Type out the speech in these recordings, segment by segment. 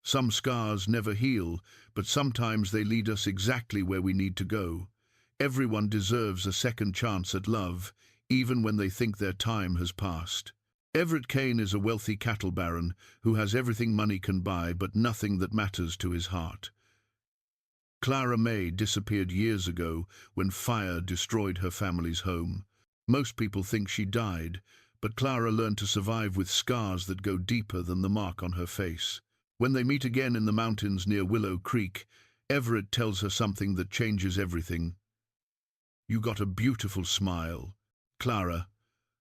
Some scars never heal, but sometimes they lead us exactly where we need to go. Everyone deserves a second chance at love, even when they think their time has passed. Everett Cain is a wealthy cattle baron who has everything money can buy but nothing that matters to his heart. Clara Mae disappeared years ago when fire destroyed her family's home. Most people think she died, but Clara learned to survive with scars that go deeper than the mark on her face. When they meet again in the mountains near Willow Creek, Everett tells her something that changes everything. "You got a beautiful smile, Clara."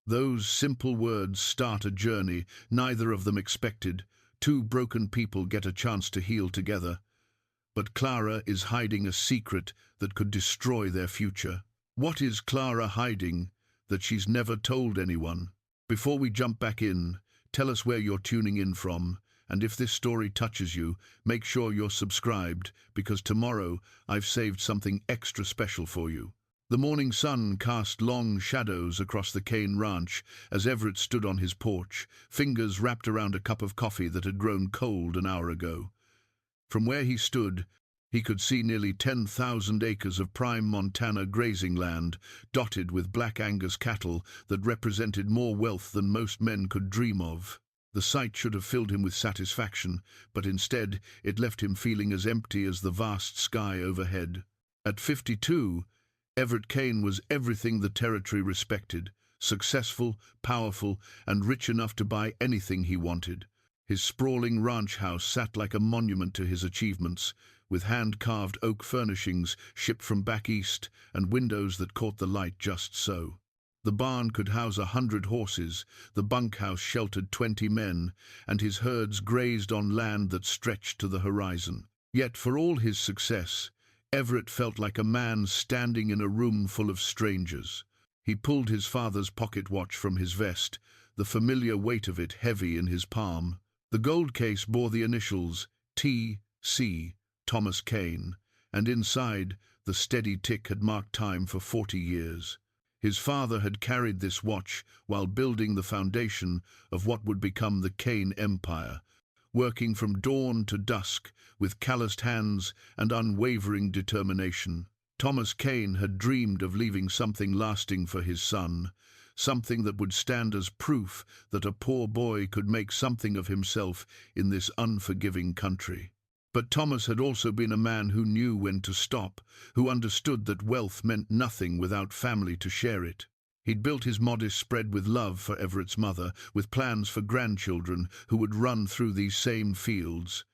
Those simple words start a journey neither of them expected. Two broken people get a chance to heal together. But Clara is hiding a secret that could destroy their future. What is Clara hiding that she's never told anyone? Before we jump back in, tell us where you're tuning in from, and if this story touches you, make sure you're subscribed, because tomorrow I've saved something extra special for you. The morning sun cast long shadows across the Cain ranch as Everett stood on his porch, fingers wrapped around a cup of coffee that had grown cold an hour ago. From where he stood, he could see nearly 10,000 acres of prime Montana grazing land, dotted with black Angus cattle that represented more wealth than most men could dream of. The sight should have filled him with satisfaction, but instead it left him feeling as empty as the vast sky overhead. At 52, Everett Cain was everything the territory respected: successful, powerful, and rich enough to buy anything he wanted. His sprawling ranch house sat like a monument to his achievements, with hand-carved oak furnishings shipped from back east and windows that caught the light just so. The barn could house 100 horses, the bunkhouse sheltered 20 men, and his herds grazed on land that stretched to the horizon. Yet for all his success, Everett felt like a man standing in a room full of strangers. He pulled his father's pocket watch from his vest, the familiar weight of it heavy in his palm. The gold case bore the initials T.C., Thomas Cain, and inside, the steady tick had marked time for 40 years. His father had carried this watch while building the foundation of what would become the Cain Empire, working from dawn to dusk with calloused hands and unwavering determination. Thomas Cain had dreamed of leaving something lasting for his son, something that would stand as proof that a poor boy could make something of himself in this unforgiving country. But Thomas had also been a man who knew when to stop, who understood that wealth meant nothing without family to share it. He'd built his modest spread with love for Everett's mother, with plans for grandchildren who would run through these same fields.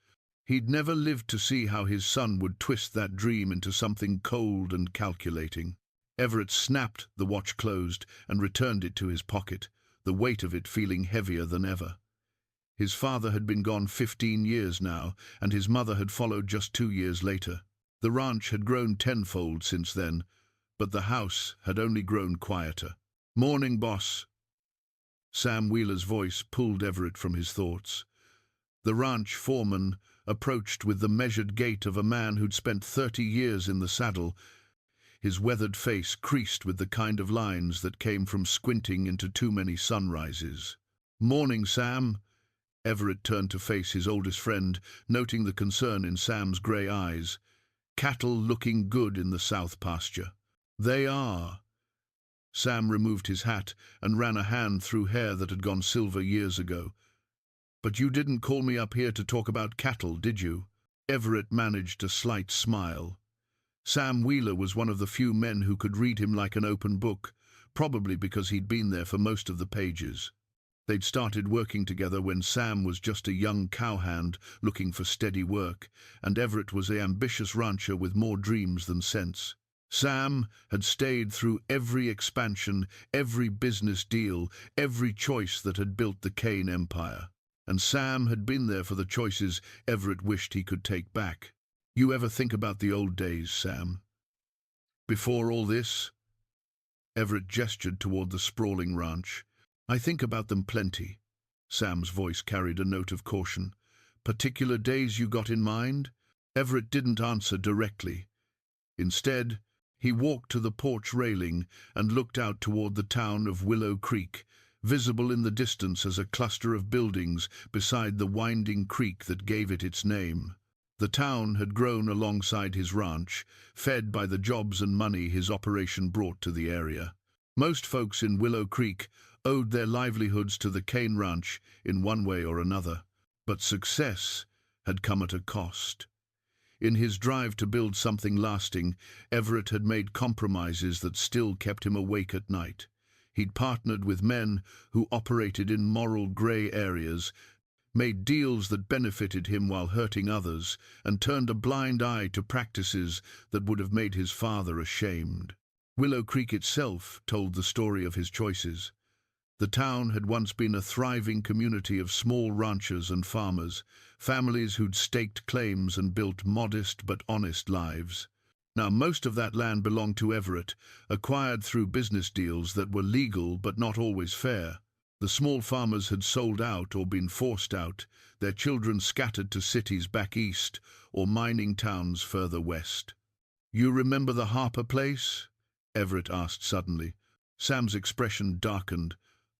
He'd never lived to see how his son would twist that dream into something cold and calculating. Everett snapped the watch closed and returned it to his pocket, the weight of it feeling heavier than ever. His father had been gone 15 years now, and his mother had followed just 2 years later. The ranch had grown tenfold since then, but the house had only grown quieter. "Morning, boss." Sam Wheeler's voice pulled Everett from his thoughts. The ranch foreman approached with the measured gait of a man who'd spent 30 years in the saddle, his weathered face creased with the kind of lines that came from squinting into too many sunrises. "Morning, Sam." Everett turned to face his oldest friend, noting the concern in Sam's grey eyes. "Cattle looking good in the south pasture." "They are." Sam removed his hat and ran a hand through hair that had gone silver years ago. "But you didn't call me up here to talk about cattle, did you?" Everett managed a slight smile. Sam Wheeler was one of the few men who could read him like an open book, probably because he'd been there for most of the pages. They'd started working together when Sam was just a young cowhand looking for steady work, and Everett was an ambitious rancher with more dreams than sense. Sam had stayed through every expansion, every business deal, every choice that had built the Cain Empire. And Sam had been there for the choices Everett wished he could take back. "You ever think about the old days, Sam? Before all this?" Everett gestured toward the sprawling ranch. "I think about them plenty." Sam's voice carried a note of caution. "Particular days you got in mind?" Everett didn't answer directly. Instead, he walked to the porch railing and looked out toward the town of Willow Creek, visible in the distance as a cluster of buildings beside the winding creek that gave it its name. The town had grown alongside his ranch, fed by the jobs and money his operation brought to the area. Most folks in Willow Creek owed their livelihoods to the Cain Ranch in one way or another, but success had come at a cost. In his drive to build something lasting, Everett had made compromises that still kept him awake at night. He'd partnered with men who operated in moral grey areas, made deals that benefited him while hurting others, and turned a blind eye to practices that would have made his father ashamed. Willow Creek itself told the story of his choices. The town had once been a thriving community of small ranchers and farmers, families who'd staked claims and built modest but honest lives. Now, most of that land belonged to Everett, acquired through business deals that were legal but not always fair. The small farmers had sold out or been forced out, their children scattered to cities back east or mining towns further west. "You remember the Harper place?" Everett asked suddenly. Sam's expression darkened.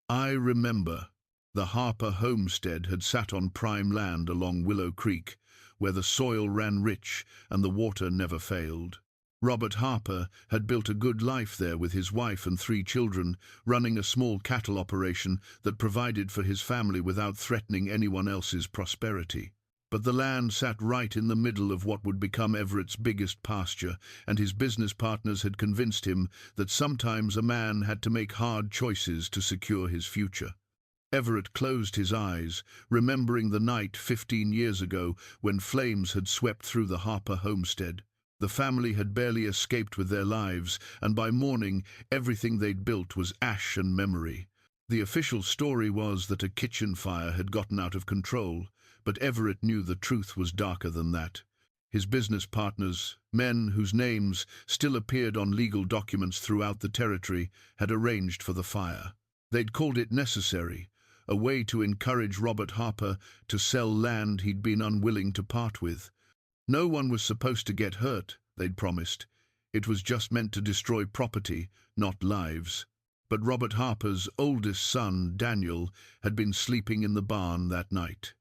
"I remember." The Harper homestead had sat on prime land along Willow Creek, where the soil ran rich and the water never failed. Robert Harper had built a good life there with his wife and 3 children, running a small cattle operation that provided for his family without threatening anyone else's prosperity. But the land sat right in the middle of what would become Everett's biggest pasture, and his business partners had convinced him that sometimes a man had to make hard choices to secure his future. Everett closed his eyes, remembering the night 15 years ago when flames had swept through the Harper homestead. The family had barely escaped with their lives, and by morning everything they'd built was ash and memory. The official story was that a kitchen fire had gotten out of control, but Everett knew the truth was darker than that. His business partners, men whose names still appeared on legal documents throughout the territory, had arranged for the fire. They'd called it necessary, a way to encourage Robert Harper to sell land he'd been unwilling to part with. No one was supposed to get hurt, they'd promised. It was just meant to destroy property, not lives. But Robert Harper's oldest son, Daniel, had been sleeping in the barn that night.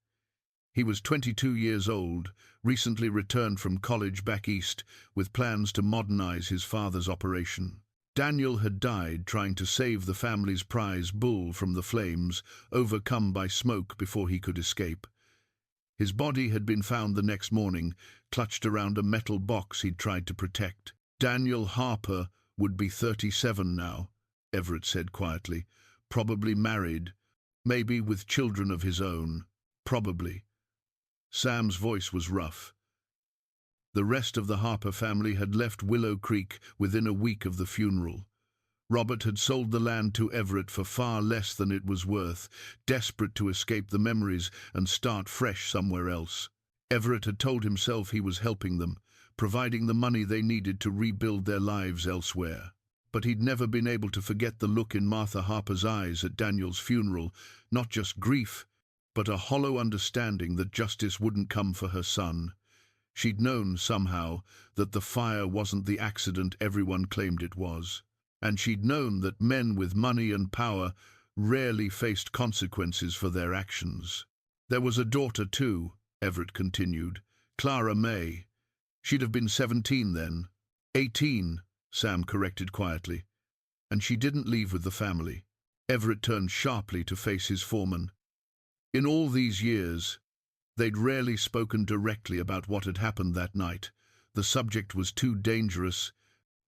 He was 22 years old, recently returned from college back east, with plans to modernize his father's operation. Daniel had died trying to save the family's prize bull from the flames, overcome by smoke before he could escape. His body had been found the next morning, clutched around a metal box he'd tried to protect. Daniel Harper would be 37 now, Everett said quietly. Probably married, maybe with children of his own. Probably. Sam's voice was rough. The rest of the Harper family had left Willow Creek within a week of the funeral. Robert had sold the land to Everett for far less than it was worth, desperate to escape the memories and start fresh somewhere else. Everett had told himself he was helping them, providing the money they needed to rebuild their lives elsewhere. But he'd never been able to forget the look in Martha Harper's eyes at Daniel's funeral, not just grief, but a hollow understanding that justice wouldn't come for her son. She'd known, somehow, that the fire wasn't the accident everyone claimed it was. And she'd known that men with money and power rarely faced consequences for their actions. There was a daughter, too, Everett continued, Clara Mae. She'd have been 17 then. 18, Sam corrected quietly. And she didn't leave with the family. Everett turned sharply to face his foreman. In all these years, they'd rarely spoken directly about what had happened that night. The subject was too dangerous,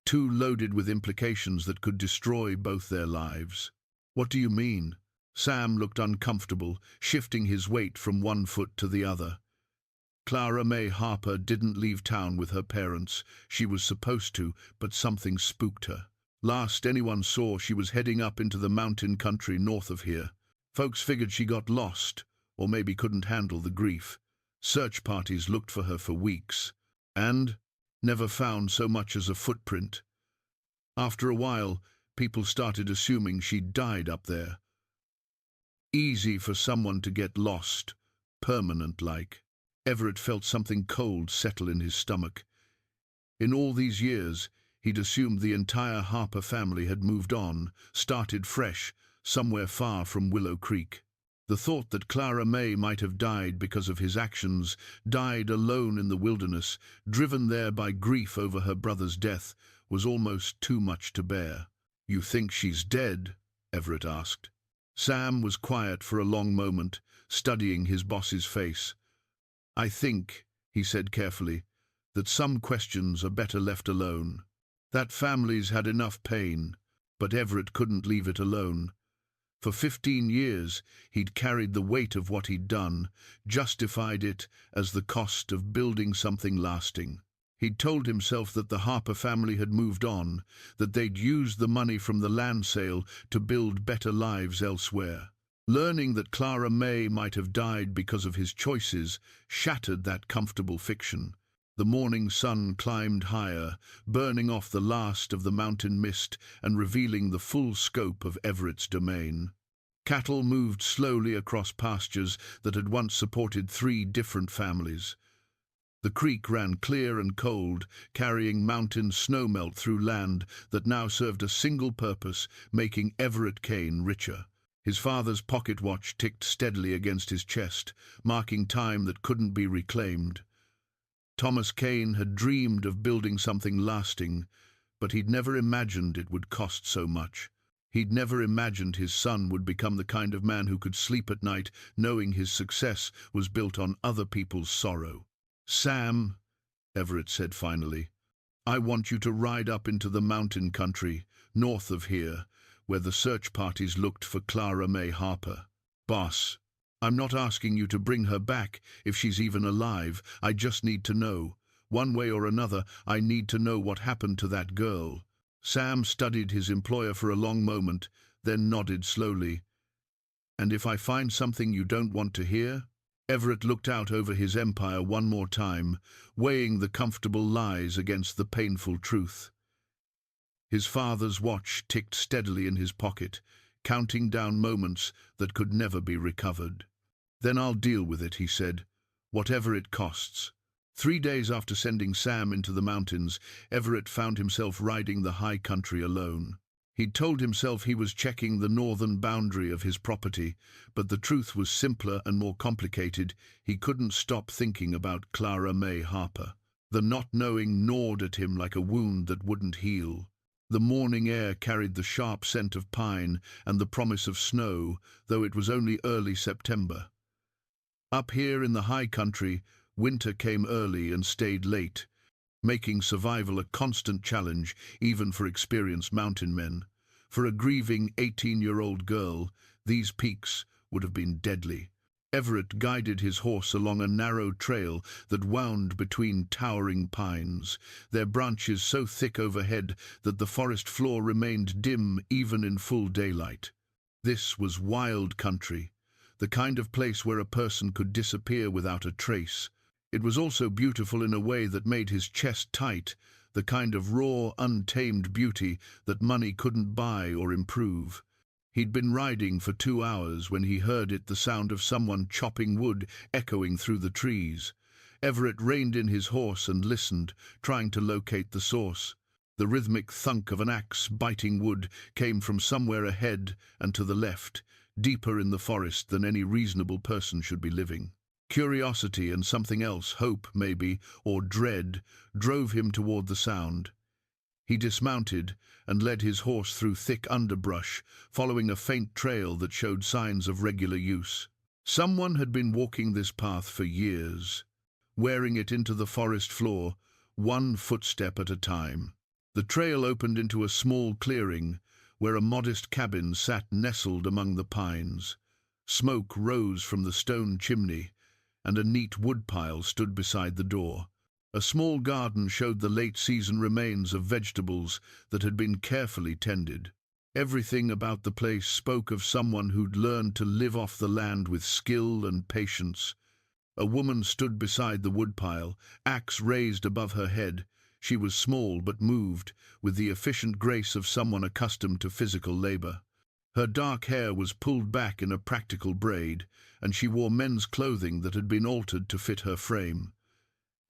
too loaded with implications that could destroy both their lives. "What do you mean?" Sam looked uncomfortable, shifting his weight from one foot to the other. Clara Mae Harper didn't leave town with her parents. She was supposed to, but something spooked her. Last anyone saw, she was heading up into the mountain country north of here. Folks figured she got lost, or maybe couldn't handle the grief. Search parties looked for her for weeks, and never found so much as a footprint. After a while, people started assuming she'd died up there. Easy for someone to get lost, permanent-like. Everett felt something cold settle in his stomach. In all these years, he'd assumed the entire Harper family had moved on, started fresh, somewhere far from Willow Creek. The thought that Clara Mae might have died because of his actions, died alone in the wilderness, driven there by grief over her brother's death, was almost too much to bear. "You think she's dead?" Everett asked. Sam was quiet for a long moment, studying his boss's face. "I think," he said carefully, "that some questions are better left alone. That family's had enough pain." But Everett couldn't leave it alone. For 15 years, he'd carried the weight of what he'd done, justified it as the cost of building something lasting. He'd told himself that the Harper family had moved on, that they'd used the money from the land sale to build better lives elsewhere. Learning that Clara Mae might have died because of his choices shattered that comfortable fiction. The morning sun climbed higher, burning off the last of the mountain mist and revealing the full scope of Everett's domain. Cattle moved slowly across pastures that had once supported 3 different families. The creek ran clear and cold, carrying mountain snowmelt through land that now served a single purpose, making Everett Cain richer. His father's pocket watch ticked steadily against his chest, marking time that couldn't be reclaimed. Thomas Cain had dreamed of building something lasting, but he'd never imagined it would cost so much. He'd never imagined his son would become the kind of man who could sleep at night knowing his success was built on other people's sorrow. "Sam," Everett said finally, "I want you to ride up into the mountain country, north of here, where the search parties looked for Clara Mae Harper. Boss, I'm not asking you to bring her back if she's even alive. I just need to know. One way or another, I need to know what happened to that girl." Sam studied his employer for a long moment, then nodded slowly. "And if I find something you don't want to hear?" Everett looked out over his empire one more time, weighing the comfortable lies against the painful truth. His father's watch ticked steadily in his pocket, counting down moments that could never be recovered. "Then I'll deal with it," he said, "whatever it costs." 3 days after sending Sam into the mountains, Everett found himself riding the high country alone. He'd told himself he was checking the northern boundary of his property, but the truth was simpler and more complicated. He couldn't stop thinking about Clara Mae Harper. The not knowing gnawed at him like a wound that wouldn't heal. The morning air carried the sharp scent of pine and the promise of snow, though it was only early September. Up here in the high country, winter came early and stayed late, making survival a constant challenge even for experienced mountain men. For a grieving 18-year-old girl, these peaks would have been deadly. Everett guided his horse along a narrow trail that wound between towering pines, their branches so thick overhead that the forest floor remained dim even in full daylight. This was wild country, the kind of place where a person could disappear without a trace. It was also beautiful in a way that made his chest tight, the kind of raw, untamed beauty that money couldn't buy or improve. He'd been riding for 2 hours when he heard the sound of someone chopping wood echoing through the trees. Everett reined in his horse and listened, trying to locate the source. The rhythmic thunk of an axe biting wood came from somewhere ahead and to the left, deeper in the forest than any reasonable person should be living. Curiosity and something else, hope maybe, or dread, drove him toward the sound. He dismounted and led his horse through thick underbrush, following a faint trail that showed signs of regular use. Someone had been walking this path for years, wearing it into the forest floor, one footstep at a time. The trail opened into a small clearing, where a modest cabin sat nestled among the pines. Smoke rose from the stone chimney, and a neat woodpile stood beside the door. A small garden showed the late-season remains of vegetables that had been carefully tended. Everything about the place spoke of someone who'd learned to live off the land with skill and patience. A woman stood beside the woodpile, axe raised above her head. She was small but moved, with the efficient grace of someone accustomed to physical labor. Her dark hair was pulled back in a practical braid, and she wore men's clothing that had been altered to fit her frame.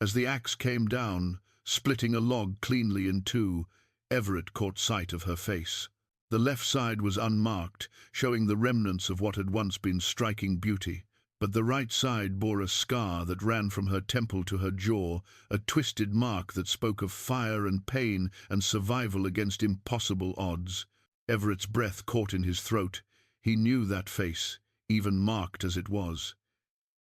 As the axe came down, splitting a log cleanly in two, Everett caught sight of her face. The left side was unmarked, showing the remnants of what had once been striking beauty. But the right side bore a scar that ran from her temple to her jaw, a twisted mark that spoke of fire and pain and survival against impossible odds. Everett's breath caught in his throat. He knew that face, even marked as it was.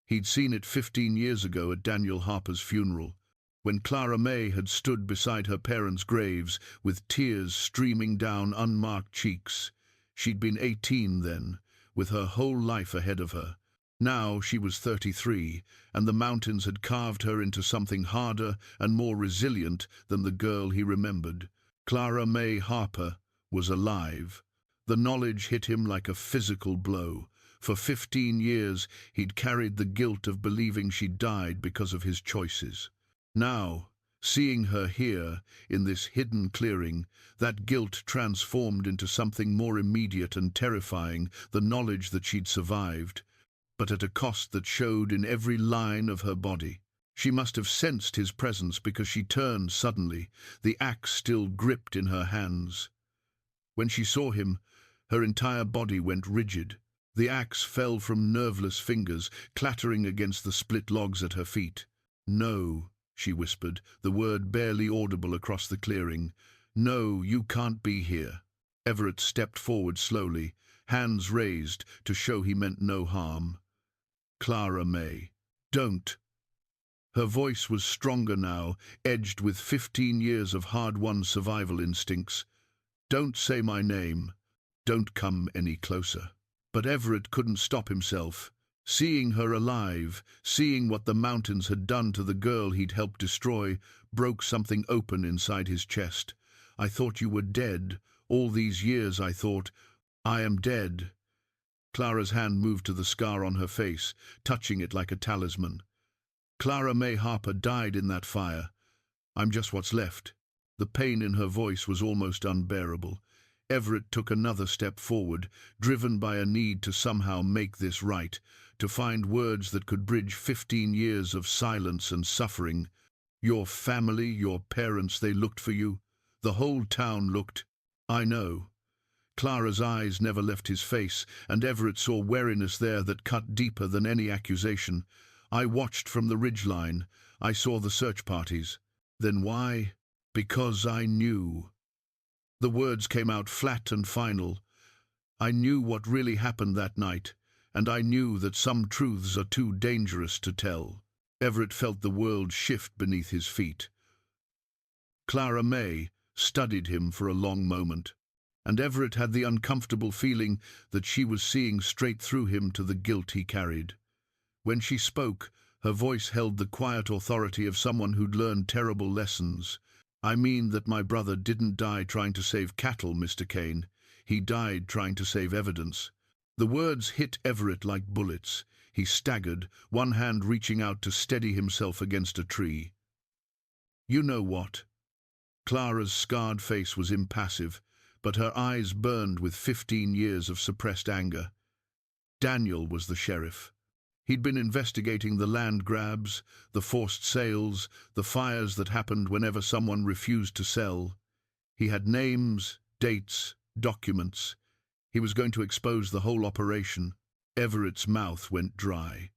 He'd seen it 15 years ago at Daniel Harper's funeral, when Clara Mae had stood beside her parents' graves with tears streaming down unmarked cheeks. She'd been 18 then, with her whole life ahead of her. Now she was 33, and the mountains had carved her into something harder and more resilient than the girl he remembered. Clara Mae Harper was alive. The knowledge hit him like a physical blow. For 15 years he'd carried the guilt of believing she died because of his choices. Now, seeing her here, in this hidden clearing, that guilt transformed into something more immediate and terrifying, the knowledge that she'd survived, but at a cost that showed in every line of her body. She must have sensed his presence because she turned suddenly, the axe still gripped in her hands. When she saw him, her entire body went rigid. The axe fell from nerveless fingers, clattering against the split logs at her feet. "No," she whispered, the word barely audible across the clearing. "No, you can't be here." Everett stepped forward slowly, hands raised to show he meant no harm. "Clara Mae, don't." Her voice was stronger now, edged with 15 years of hard-won survival instincts. "Don't say my name. Don't come any closer." But Everett couldn't stop himself. Seeing her alive, seeing what the mountains had done to the girl he'd helped destroy, broke something open inside his chest. "I thought you were dead. All these years I thought, I am dead." Clara's hand moved to the scar on her face, touching it like a talisman. "Clara Mae Harper died in that fire. I'm just what's left." The pain in her voice was almost unbearable. Everett took another step forward, driven by a need to somehow make this right, to find words that could bridge 15 years of silence and suffering. "Your family, your parents, they looked for you. The whole town looked." "I know." Clara's eyes never left his face, and Everett saw wariness there that cut deeper than any accusation. "I watched from the ridgeline. I saw the search parties." "Then why?" "Because I knew." The words came out flat and final. "I knew what really happened that night, and I knew that some truths are too dangerous to tell." Everett felt the world shift beneath his feet. Clara Mae studied him for a long moment, and Everett had the uncomfortable feeling that she was seeing straight through him to the guilt he carried. When she spoke, her voice held the quiet authority of someone who'd learned terrible lessons. "I mean that my brother didn't die trying to save cattle, Mr. Cain. He died trying to save evidence." The words hit Everett like bullets. He staggered, one hand reaching out to steady himself against a tree. "You know what?" Clara's scarred face was impassive, but her eyes burned with 15 years of suppressed anger. Daniel was the sheriff. He'd been investigating the land grabs, the forced sales, the fires that happened whenever someone refused to sell. He had names, dates, documents. He was going to expose the whole operation. Everett's mouth went dry.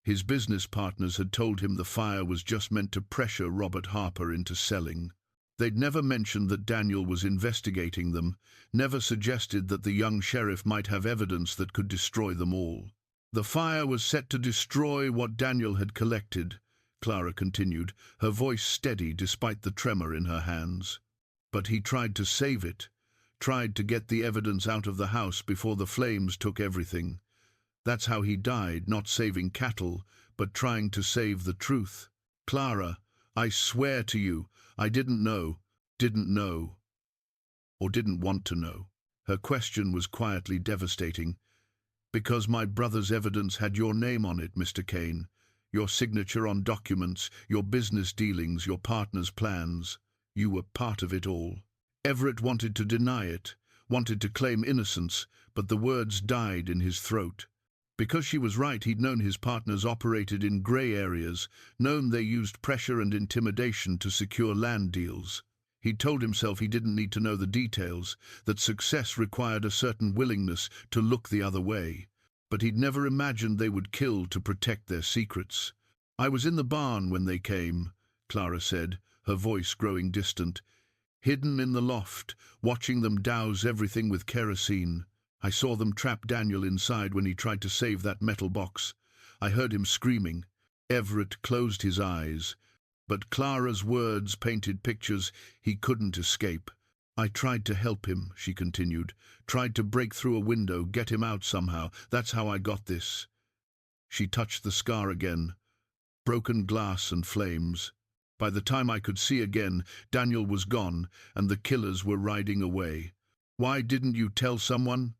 His business partners had told him the fire was just meant to pressure Robert Harper into selling. They'd never mentioned that Daniel was investigating them, never suggested that the young sheriff might have evidence that could destroy them all. "The fire was set to destroy what Daniel had collected," Clara continued, her voice steady despite the tremor in her hands. "But he tried to save it, tried to get the evidence out of the house before the flames took everything. That's how he died, not saving cattle, but trying to save the truth. Clara, I swear to you, I didn't know, or didn't want to know." Her question was quietly devastating. "Because my brother's evidence had your name on it, Mr. Cain. Your signature on documents, your business dealings, your partner's plans. You were part of it all." Everett wanted to deny it, wanted to claim innocence, but the words died in his throat. Because she was right, he'd known his partners operated in grey areas, known they used pressure and intimidation to secure land deals. He told himself he didn't need to know the details, that success required a certain willingness to look the other way. But he'd never imagined they would kill to protect their secrets. "I was in the barn when they came," Clara said, her voice growing distant. "Hidden in the loft, watching them douse everything with kerosene. I saw them trap Daniel inside when he tried to save that metal box. I heard him screaming." Everett closed his eyes, but Clara's words painted pictures he couldn't escape. "I tried to help him," she continued. "Tried to break through a window, get him out somehow. That's how I got this." She touched the scar again. Broken glass and flames. "By the time I could see again, Daniel was gone, and the killers were riding away." "Why didn't you tell someone?"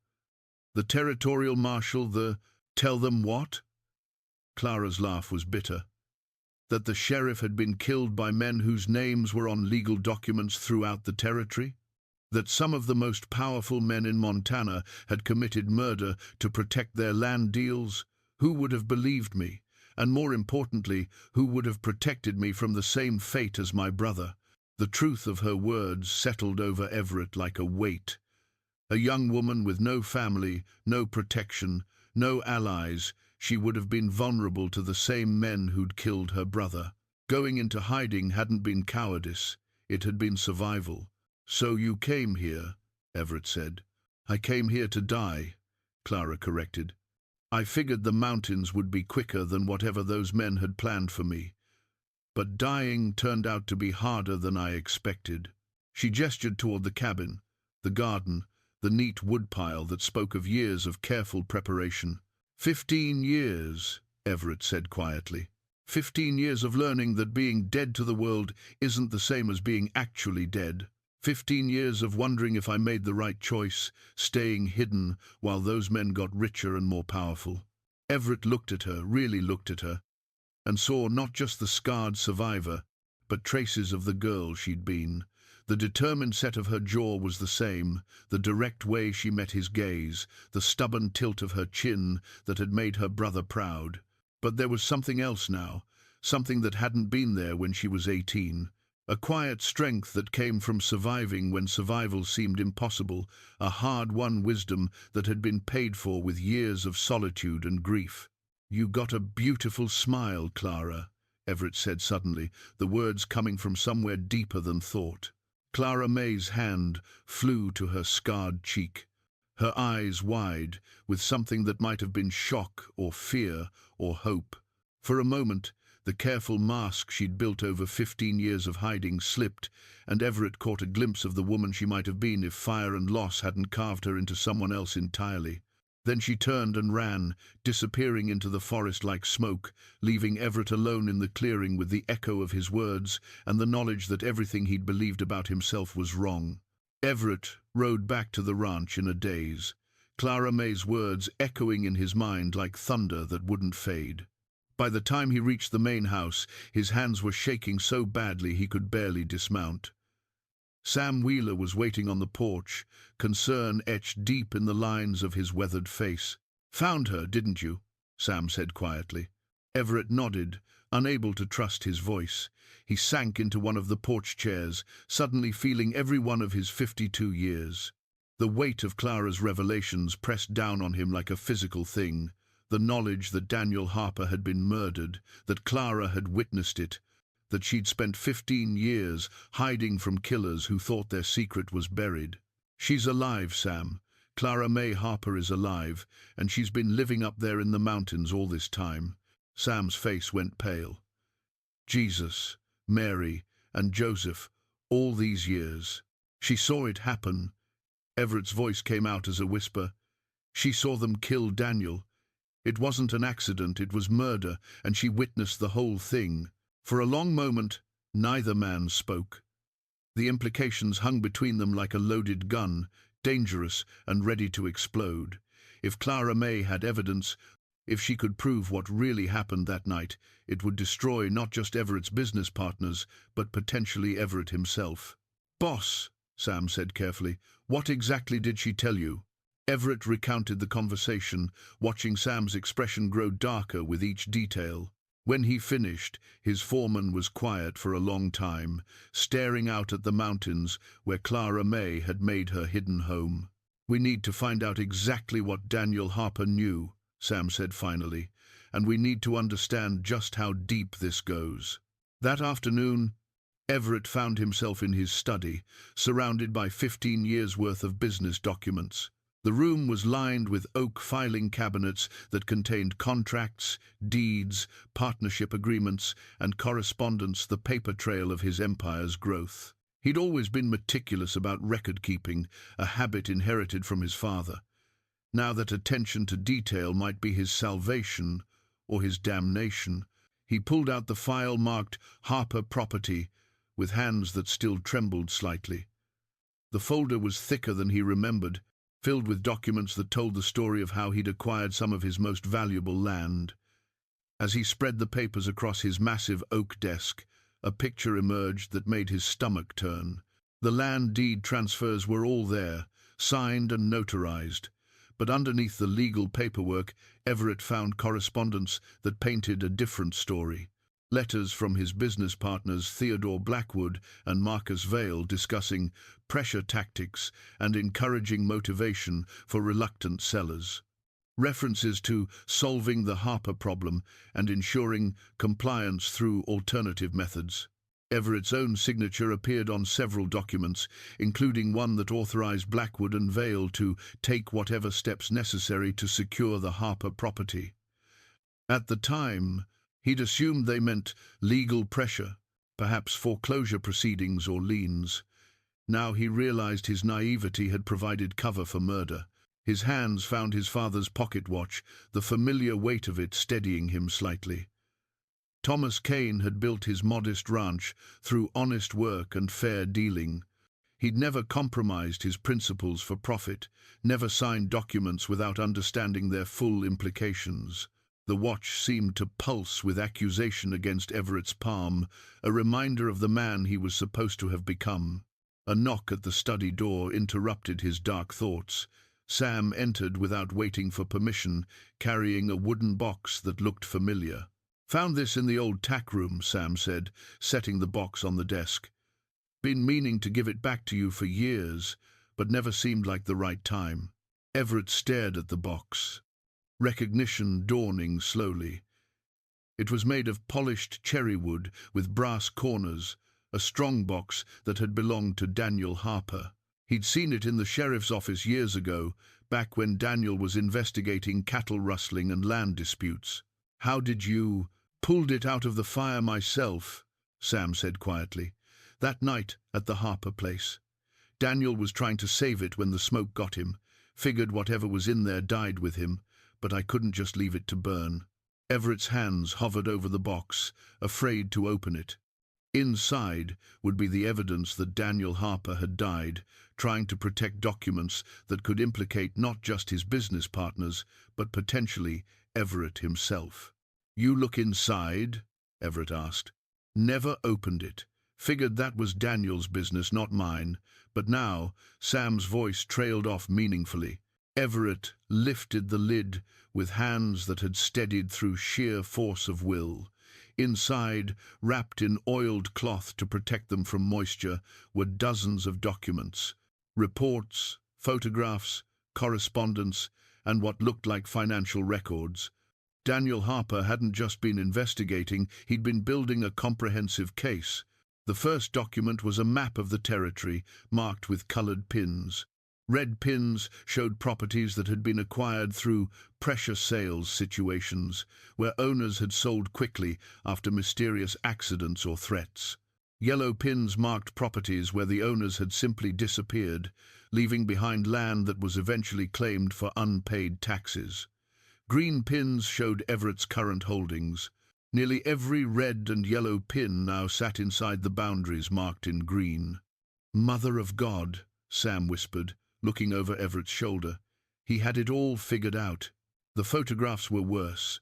"The territorial marshal, Tell them what?" Clara's laugh was bitter. "That the sheriff had been killed by men whose names were on legal documents throughout the territory? That some of the most powerful men in Montana had committed murder to protect their land deals? Who would have believed me? And more importantly, who would have protected me from the same fate as my brother?" The truth of her words settled over Everett like a weight. A young woman with no family, no protection, no allies, she would have been vulnerable to the same men who'd killed her brother. Going into hiding hadn't been cowardice, it had been survival. "So you came here," Everett said. "I came here to die," Clara corrected. "I figured the mountains would be quicker than whatever those men had planned for me. But dying turned out to be harder than I expected." She gestured toward the cabin, the garden, the neat woodpile that spoke of years of careful preparation. 15 years, Everett said quietly. 15 years of learning that being dead to the world isn't the same as being actually dead. 15 years of wondering if I made the right choice, staying hidden while those men got richer and more powerful. Everett looked at her, really looked at her, and saw not just the scarred survivor, but traces of the girl she'd been. The determined set of her jaw was the same, the direct way she met his gaze, the stubborn tilt of her chin that had made her brother proud. But there was something else now, something that hadn't been there when she was 18. A quiet strength that came from surviving when survival seemed impossible, a hard-won wisdom that had been paid for with years of solitude and grief. "You got a beautiful smile, Clara," Everett said suddenly, the words coming from somewhere deeper than thought. Clara Mae's hand flew to her scarred cheek, her eyes wide, with something that might have been shock or fear or hope. For a moment, the careful mask she'd built over 15 years of hiding slipped, and Everett caught a glimpse of the woman she might have been if fire and loss hadn't carved her into someone else entirely. Then she turned and ran, disappearing into the forest like smoke, leaving Everett alone in the clearing with the echo of his words and the knowledge that everything he'd believed about himself was wrong. Everett rode back to the ranch in a daze, Clara Mae's words echoing in his mind like thunder that wouldn't fade. By the time he reached the main house, his hands were shaking so badly he could barely dismount. Sam Wheeler was waiting on the porch, concern etched deep in the lines of his weathered face. "Found her, didn't you?" Sam said quietly. Everett nodded, unable to trust his voice. He sank into one of the porch chairs, suddenly feeling every one of his 52 years. The weight of Clara's revelations pressed down on him like a physical thing. The knowledge that Daniel Harper had been murdered, that Clara had witnessed it, that she'd spent 15 years hiding from killers who thought their secret was buried. "She's alive, Sam. Clara Mae Harper is alive, and she's been living up there in the mountains all this time." Sam's face went pale. "Jesus, Mary, and Joseph, all these years. She saw it happen." Everett's voice came out as a whisper. "She saw them kill Daniel. It wasn't an accident, it was murder, and she witnessed the whole thing." For a long moment, neither man spoke. The implications hung between them like a loaded gun, dangerous and ready to explode. If Clara Mae had evidence, if she could prove what really happened that night, it would destroy not just Everett's business partners, but potentially Everett himself. "Boss," Sam said carefully, "what exactly did she tell you?" Everett recounted the conversation, watching Sam's expression grow darker with each detail. When he finished, his foreman was quiet for a long time, staring out at the mountains where Clara Mae had made her hidden home. "We need to find out exactly what Daniel Harper knew," Sam said finally, "and we need to understand just how deep this goes." That afternoon, Everett found himself in his study, surrounded by 15 years' worth of business documents. The room was lined with oak filing cabinets that contained contracts, deeds, partnership agreements, and correspondence, the paper trail of his empire's growth. He'd always been meticulous about record-keeping, a habit inherited from his father. Now that attention to detail might be his salvation or his damnation, he pulled out the file marked Harper Property with hands that still trembled slightly. The folder was thicker than he remembered, filled with documents that told the story of how he'd acquired some of his most valuable land. As he spread the papers across his massive oak desk, a picture emerged that made his stomach turn. The land deed transfers were all there, signed and notarized. But underneath the legal paperwork, Everett found correspondence that painted a different story. Letters from his business partners Theodore Blackwood and Marcus Vail discussing pressure tactics and encouraging motivation for reluctant sellers. References to solving the Harper problem and ensuring compliance through alternative methods. Everett's own signature appeared on several documents, including one that authorized Blackwood and Vail to take whatever steps necessary to secure the Harper property. At the time, he'd assumed they meant legal pressure, perhaps foreclosure proceedings or liens. Now he realized his naivety had provided cover for murder. His hands found his father's pocket watch, the familiar weight of it steadying him slightly. Thomas Cain had built his modest ranch through honest work and fair dealing. He'd never compromised his principles for profit, never signed documents without understanding their full implications. The watch seemed to pulse with accusation against Everett's palm, a reminder of the man he was supposed to have become. A knock at the study door interrupted his dark thoughts. Sam entered without waiting for permission, carrying a wooden box that looked familiar. "Found this in the old tack room," Sam said, setting the box on the desk. "Been meaning to give it back to you for years, but never seemed like the right time." Everett stared at the box, recognition dawning slowly. It was made of polished cherry wood with brass corners, a strong box that had belonged to Daniel Harper. He'd seen it in the sheriff's office years ago, back when Daniel was investigating cattle rustling and land disputes. "How did you—" "Pulled it out of the fire myself," Sam said quietly. "That night at the Harper place. Daniel was trying to save it when the smoke got him. Figured whatever was in there died with him, but I couldn't just leave it to burn." Everett's hands hovered over the box, afraid to open it. Inside would be the evidence that Daniel Harper had died, trying to protect documents that could implicate not just his business partners, but potentially Everett himself. "You look inside?" Everett asked. "Never opened it. Figured that was Daniel's business, not mine." But now Sam's voice trailed off meaningfully. Everett lifted the lid with hands that had steadied through sheer force of will. Inside, wrapped in oiled cloth to protect them from moisture, were dozens of documents. Reports, photographs, correspondence, and what looked like financial records. Daniel Harper hadn't just been investigating, he'd been building a comprehensive case. The first document was a map of the territory, marked with colored pins. Red pins showed properties that had been acquired through pressure sales situations, where owners had sold quickly after mysterious accidents or threats. Yellow pins marked properties where the owners had simply disappeared, leaving behind land that was eventually claimed for unpaid taxes. Green pins showed Everett's current holdings. Nearly every red and yellow pin now sat inside the boundaries marked in green. "Mother of God," Sam whispered, looking over Everett's shoulder. He had it all figured out. The photographs were worse.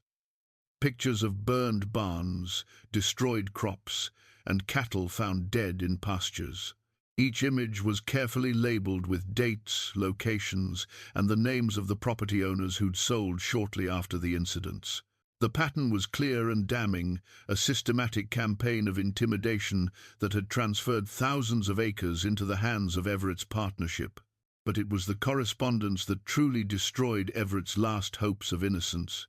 Pictures of burned barns, destroyed crops, and cattle found dead in pastures. Each image was carefully labeled with dates, locations, and the names of the property owners who'd sold shortly after the incidents. The pattern was clear and damning, a systematic campaign of intimidation that had transferred thousands of acres into the hands of Everett's partnership. But it was the correspondence that truly destroyed Everett's last hopes of innocence.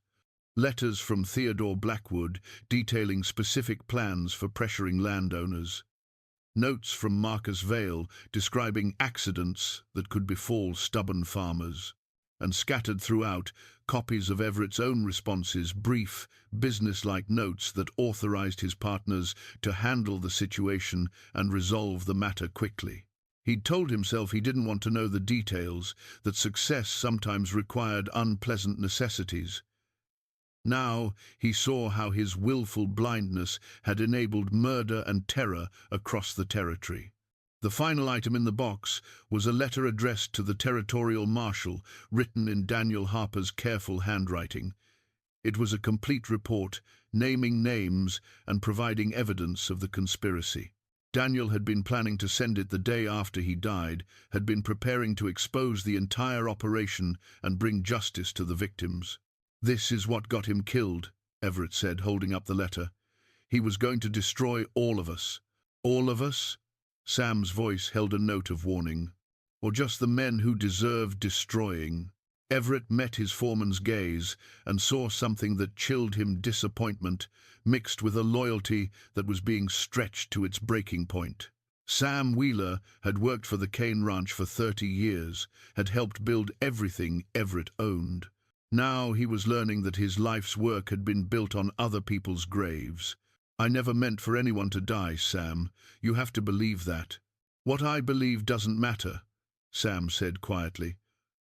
Letters from Theodore Blackwood detailing specific plans for pressuring landowners. Notes from Marcus Vale describing accidents that could befall stubborn farmers. And scattered throughout, copies of Everett's own responses, brief, business-like notes that authorized his partners to handle the situation and resolve the matter quickly. He'd told himself he didn't want to know the details, that success sometimes required unpleasant necessities. Now he saw how his willful blindness had enabled murder and terror across the territory. The final item in the box was a letter addressed to the territorial marshal, written in Daniel Harper's careful handwriting. It was a complete report, naming names and providing evidence of the conspiracy. Daniel had been planning to send it the day after he died, had been preparing to expose the entire operation and bring justice to the victims. "This is what got him killed," Everett said, holding up the letter. "He was going to destroy all of us." "All of us?" Sam's voice held a note of warning. "Or just the men who deserved destroying?" Everett met his foreman's gaze and saw something that chilled him: disappointment, mixed with a loyalty that was being stretched to its breaking point. Sam Wheeler had worked for the Cain Ranch for 30 years, had helped build everything Everett owned. Now he was learning that his life's work had been built on other people's graves. "I never meant for anyone to die, Sam. You have to believe that." "What I believe doesn't matter," Sam said quietly.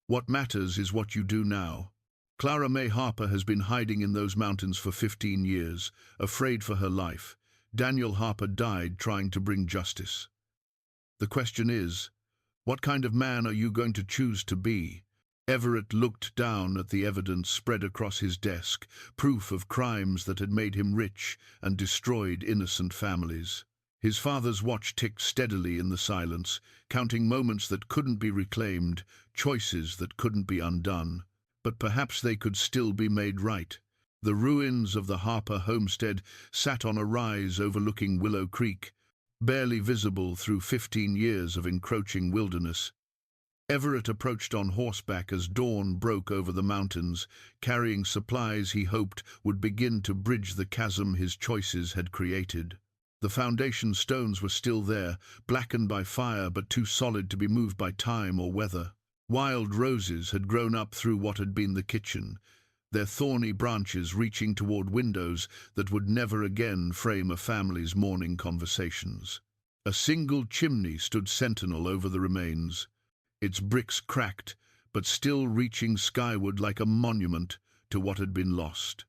"What matters is what you do now." Clara Mae Harper has been hiding in those mountains for 15 years, afraid for her life. Daniel Harper died trying to bring justice. The question is, what kind of man are you going to choose to be? Everett looked down at the evidence spread across his desk, proof of crimes that had made him rich and destroyed innocent families. His father's watch ticked steadily in the silence, counting moments that couldn't be reclaimed, choices that couldn't be undone. But perhaps they could still be made right. The ruins of the Harper homestead sat on a rise overlooking Willow Creek, barely visible through 15 years of encroaching wilderness. Everett approached on horseback as dawn broke over the mountains, carrying supplies he hoped would begin to bridge the chasm his choices had created. The foundation stones were still there, blackened by fire but too solid to be moved by time or weather. Wild roses had grown up through what had been the kitchen, their thorny branches reaching toward windows that would never again frame a family's morning conversations. A single chimney stood sentinel over the remains, its bricks cracked, but still reaching skyward like a monument to what had been lost.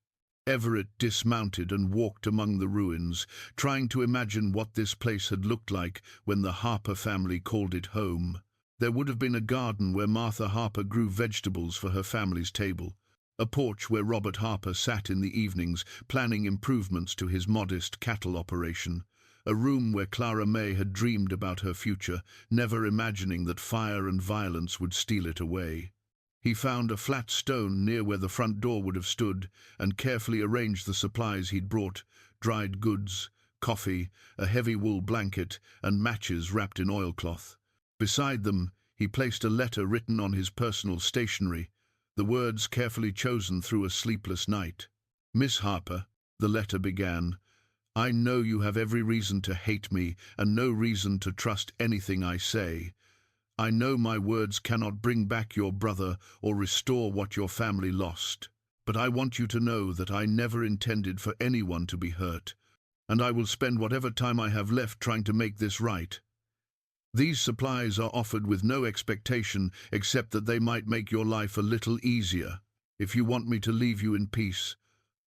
Everett dismounted and walked among the ruins, trying to imagine what this place had looked like when the Harper family called it home. There would have been a garden where Martha Harper grew vegetables for her family's table, a porch where Robert Harper sat in the evenings planning improvements to his modest cattle operation, a room where Clara Mae had dreamed about her future, never imagining that fire and violence would steal it away. He found a flat stone near where the front door would have stood and carefully arranged the supplies he'd brought: dried goods, coffee, a heavy wool blanket, and matches wrapped in oilcloth. Beside them, he placed a letter written on his personal stationery, the words carefully chosen through a sleepless night. "Miss Harper," the letter began, "I know you have every reason to hate me and no reason to trust anything I say. I know my words cannot bring back your brother or restore what your family lost. But I want you to know that I never intended for anyone to be hurt, and I will spend whatever time I have left trying to make this right. These supplies are offered with no expectation except that they might make your life a little easier. If you want me to leave you in peace,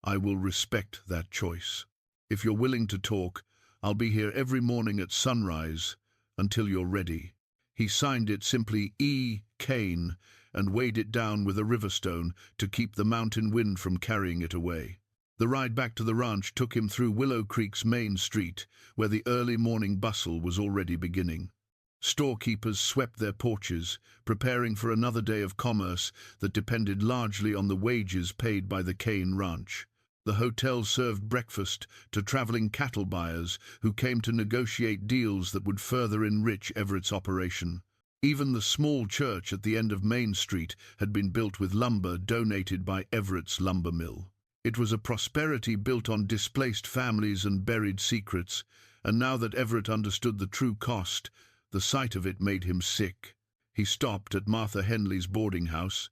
I will respect that choice. If you're willing to talk, I'll be here every morning at sunrise until you're ready." He signed it simply E. Cain and weighed it down with a riverstone to keep the mountain wind from carrying it away. The ride back to the ranch took him through Willow Creek's main street, where the early morning bustle was already beginning. Storekeepers swept their porches, preparing for another day of commerce that depended largely on the wages paid by the Cain Ranch. The hotel served breakfast to traveling cattle buyers who came to negotiate deals that would further enrich Everett's operation. Even the small church at the end of Main Street had been built with lumber donated by Everett's lumber mill. It was a prosperity built on displaced families and buried secrets, and now that Everett understood the true cost, the sight of it made him sick. He stopped at Martha Henley's boarding house,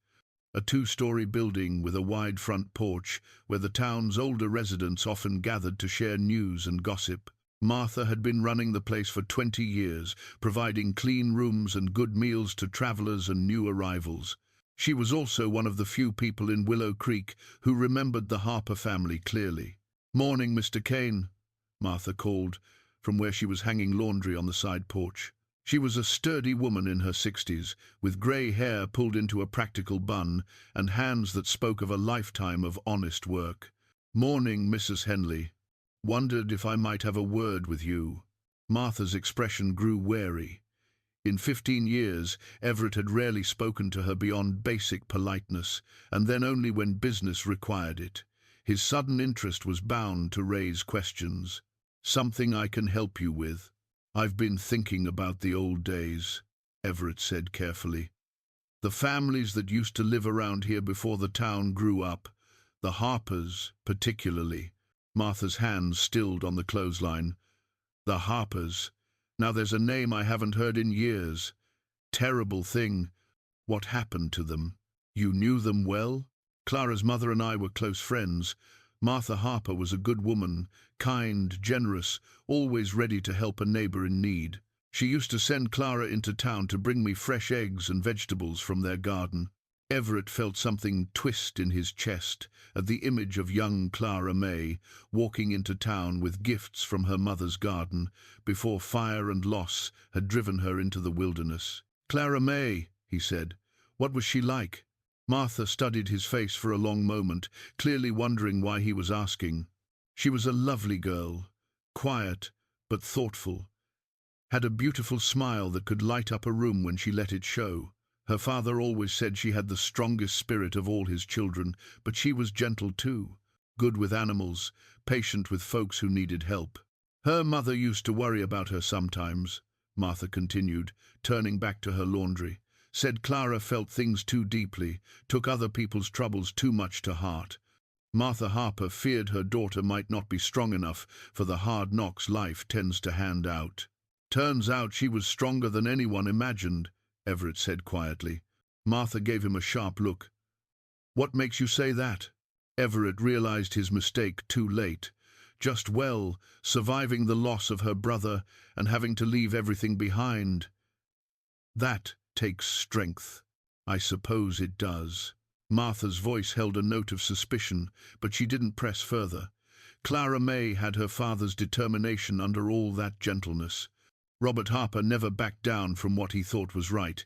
a two-story building with a wide front porch where the town's older residents often gathered to share news and gossip. Martha had been running the place for 20 years, providing clean rooms and good meals to travelers and new arrivals. She was also one of the few people in Willow Creek who remembered the Harper family clearly. "Morning, Mr. Cain," Martha called from where she was hanging laundry on the side porch. She was a sturdy woman in her 60s, with grey hair pulled into a practical bun and hands that spoke of a lifetime of honest work. "Morning, Mrs. Henley. Wondered if I might have a word with you." Martha's expression grew wary. In 15 years, Everett had rarely spoken to her beyond basic politeness, and then only when business required it. His sudden interest was bound to raise questions. "Something I can help you with?" "I've been thinking about the old days," Everett said carefully. "The families that used to live around here before the town grew up, the Harpers particularly." Martha's hands stilled on the clothesline. "The Harpers. Now there's a name I haven't heard in years. Terrible thing. What happened to them?" "You knew them well?" "Clara's mother and I were close friends. Martha Harper was a good woman, kind, generous, always ready to help a neighbor in need. She used to send Clara into town to bring me fresh eggs and vegetables from their garden." Everett felt something twist in his chest at the image of young Clara Mae walking into town with gifts from her mother's garden before fire and loss had driven her into the wilderness. "Clara Mae," he said. "What was she like?" Martha studied his face for a long moment, clearly wondering why he was asking. "She was a lovely girl, quiet but thoughtful. Had a beautiful smile that could light up a room when she let it show. Her father always said she had the strongest spirit of all his children, but she was gentle too, good with animals, patient with folks who needed help. Her mother used to worry about her sometimes," Martha continued, turning back to her laundry. "Said Clara felt things too deeply, took other people's troubles too much to heart. Martha Harper feared her daughter might not be strong enough for the hard knocks life tends to hand out." "Turns out she was stronger than anyone imagined," Everett said quietly. Martha gave him a sharp look. "What makes you say that?" Everett realized his mistake too late. Just surviving the loss of her brother and having to leave everything behind. "That takes strength." "I suppose it does." Martha's voice held a note of suspicion, but she didn't press further. Clara Mae had her father's determination under all that gentleness. Robert Harper never backed down from what he thought was right,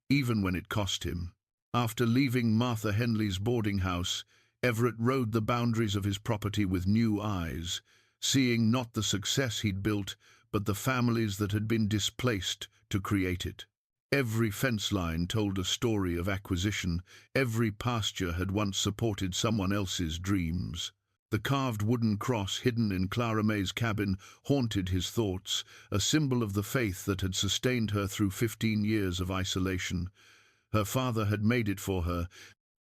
even when it cost him. After leaving Martha Henley's boarding house, Everett rode the boundaries of his property with new eyes, seeing not the success he'd built, but the families that had been displaced to create it. Every fence line told a story of acquisition. Every pasture had once supported someone else's dreams. The carved wooden cross hidden in Clara Mae's cabin haunted his thoughts, a symbol of the faith that had sustained her through 15 years of isolation. Her father had made it for her.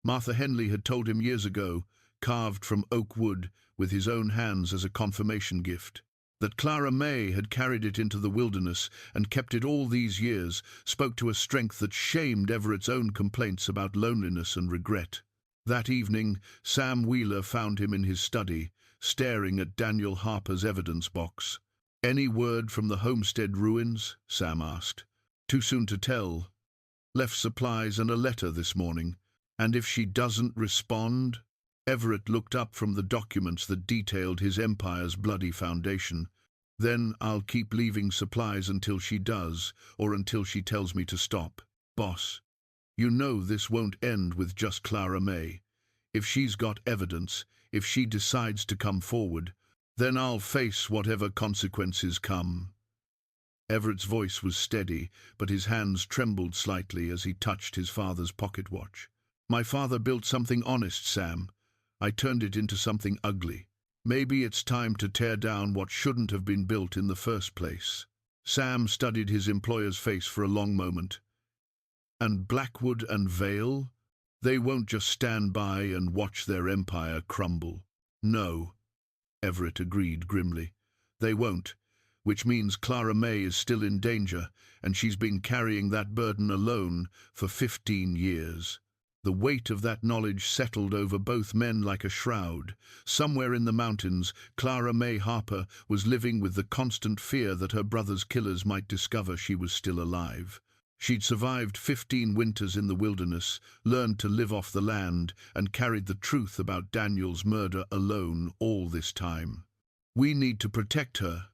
Martha Henley had told him years ago, carved from oak wood with his own hands as a confirmation gift. That Clara Mae had carried it into the wilderness and kept it all these years spoke to a strength that shamed Everett's own complaints about loneliness and regret. That evening, Sam Wheeler found him in his study, staring at Daniel Harper's evidence box. "Any word from the homestead ruins?" Sam asked. "Too soon to tell. Left supplies and a letter this morning. And if she doesn't respond?" Everett looked up from the documents that detailed his empire's bloody foundation. "Then I'll keep leaving supplies until she does, or until she tells me to stop. Boss, you know this won't end with just Clara Mae. If she's got evidence, if she decides to come forward, then I'll face whatever consequences come." Everett's voice was steady, but his hands trembled slightly as he touched his father's pocket watch. "My father built something honest, Sam. I turned it into something ugly. Maybe it's time to tear down what shouldn't have been built in the first place." Sam studied his employer's face for a long moment. "And Blackwood and Vale? They won't just stand by and watch their empire crumble." "No," Everett agreed grimly. "They won't, which means Clara Mae is still in danger, and she's been carrying that burden alone for 15 years. The weight of that knowledge settled over both men like a shroud. Somewhere in the mountains, Clara Mae Harper was living with the constant fear that her brother's killers might discover she was still alive. She'd survived 15 winters in the wilderness, learned to live off the land, and carried the truth about Daniel's murder alone all this time. "We need to protect her,"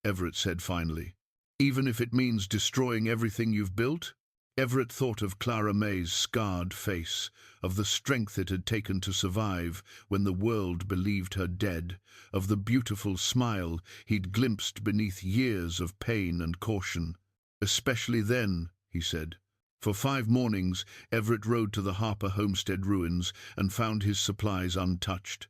Everett said finally. "Even if it means destroying everything you've built?" Everett thought of Clara Mae's scarred face, of the strength it had taken to survive when the world believed her dead, of the beautiful smile he'd glimpsed beneath years of pain and caution. "Especially then," he said. For 5 mornings, Everett rode to the Harper homestead ruins and found his supplies untouched.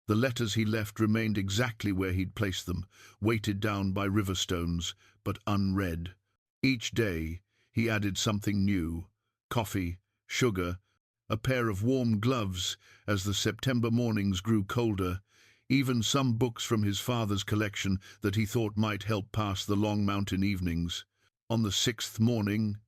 The letters he left remained exactly where he'd placed them, weighted down by river stones, but unread. Each day, he added something new: coffee, sugar, a pair of warm gloves as the September mornings grew colder, even some books from his father's collection that he thought might help pass the long mountain evenings. On the 6th morning,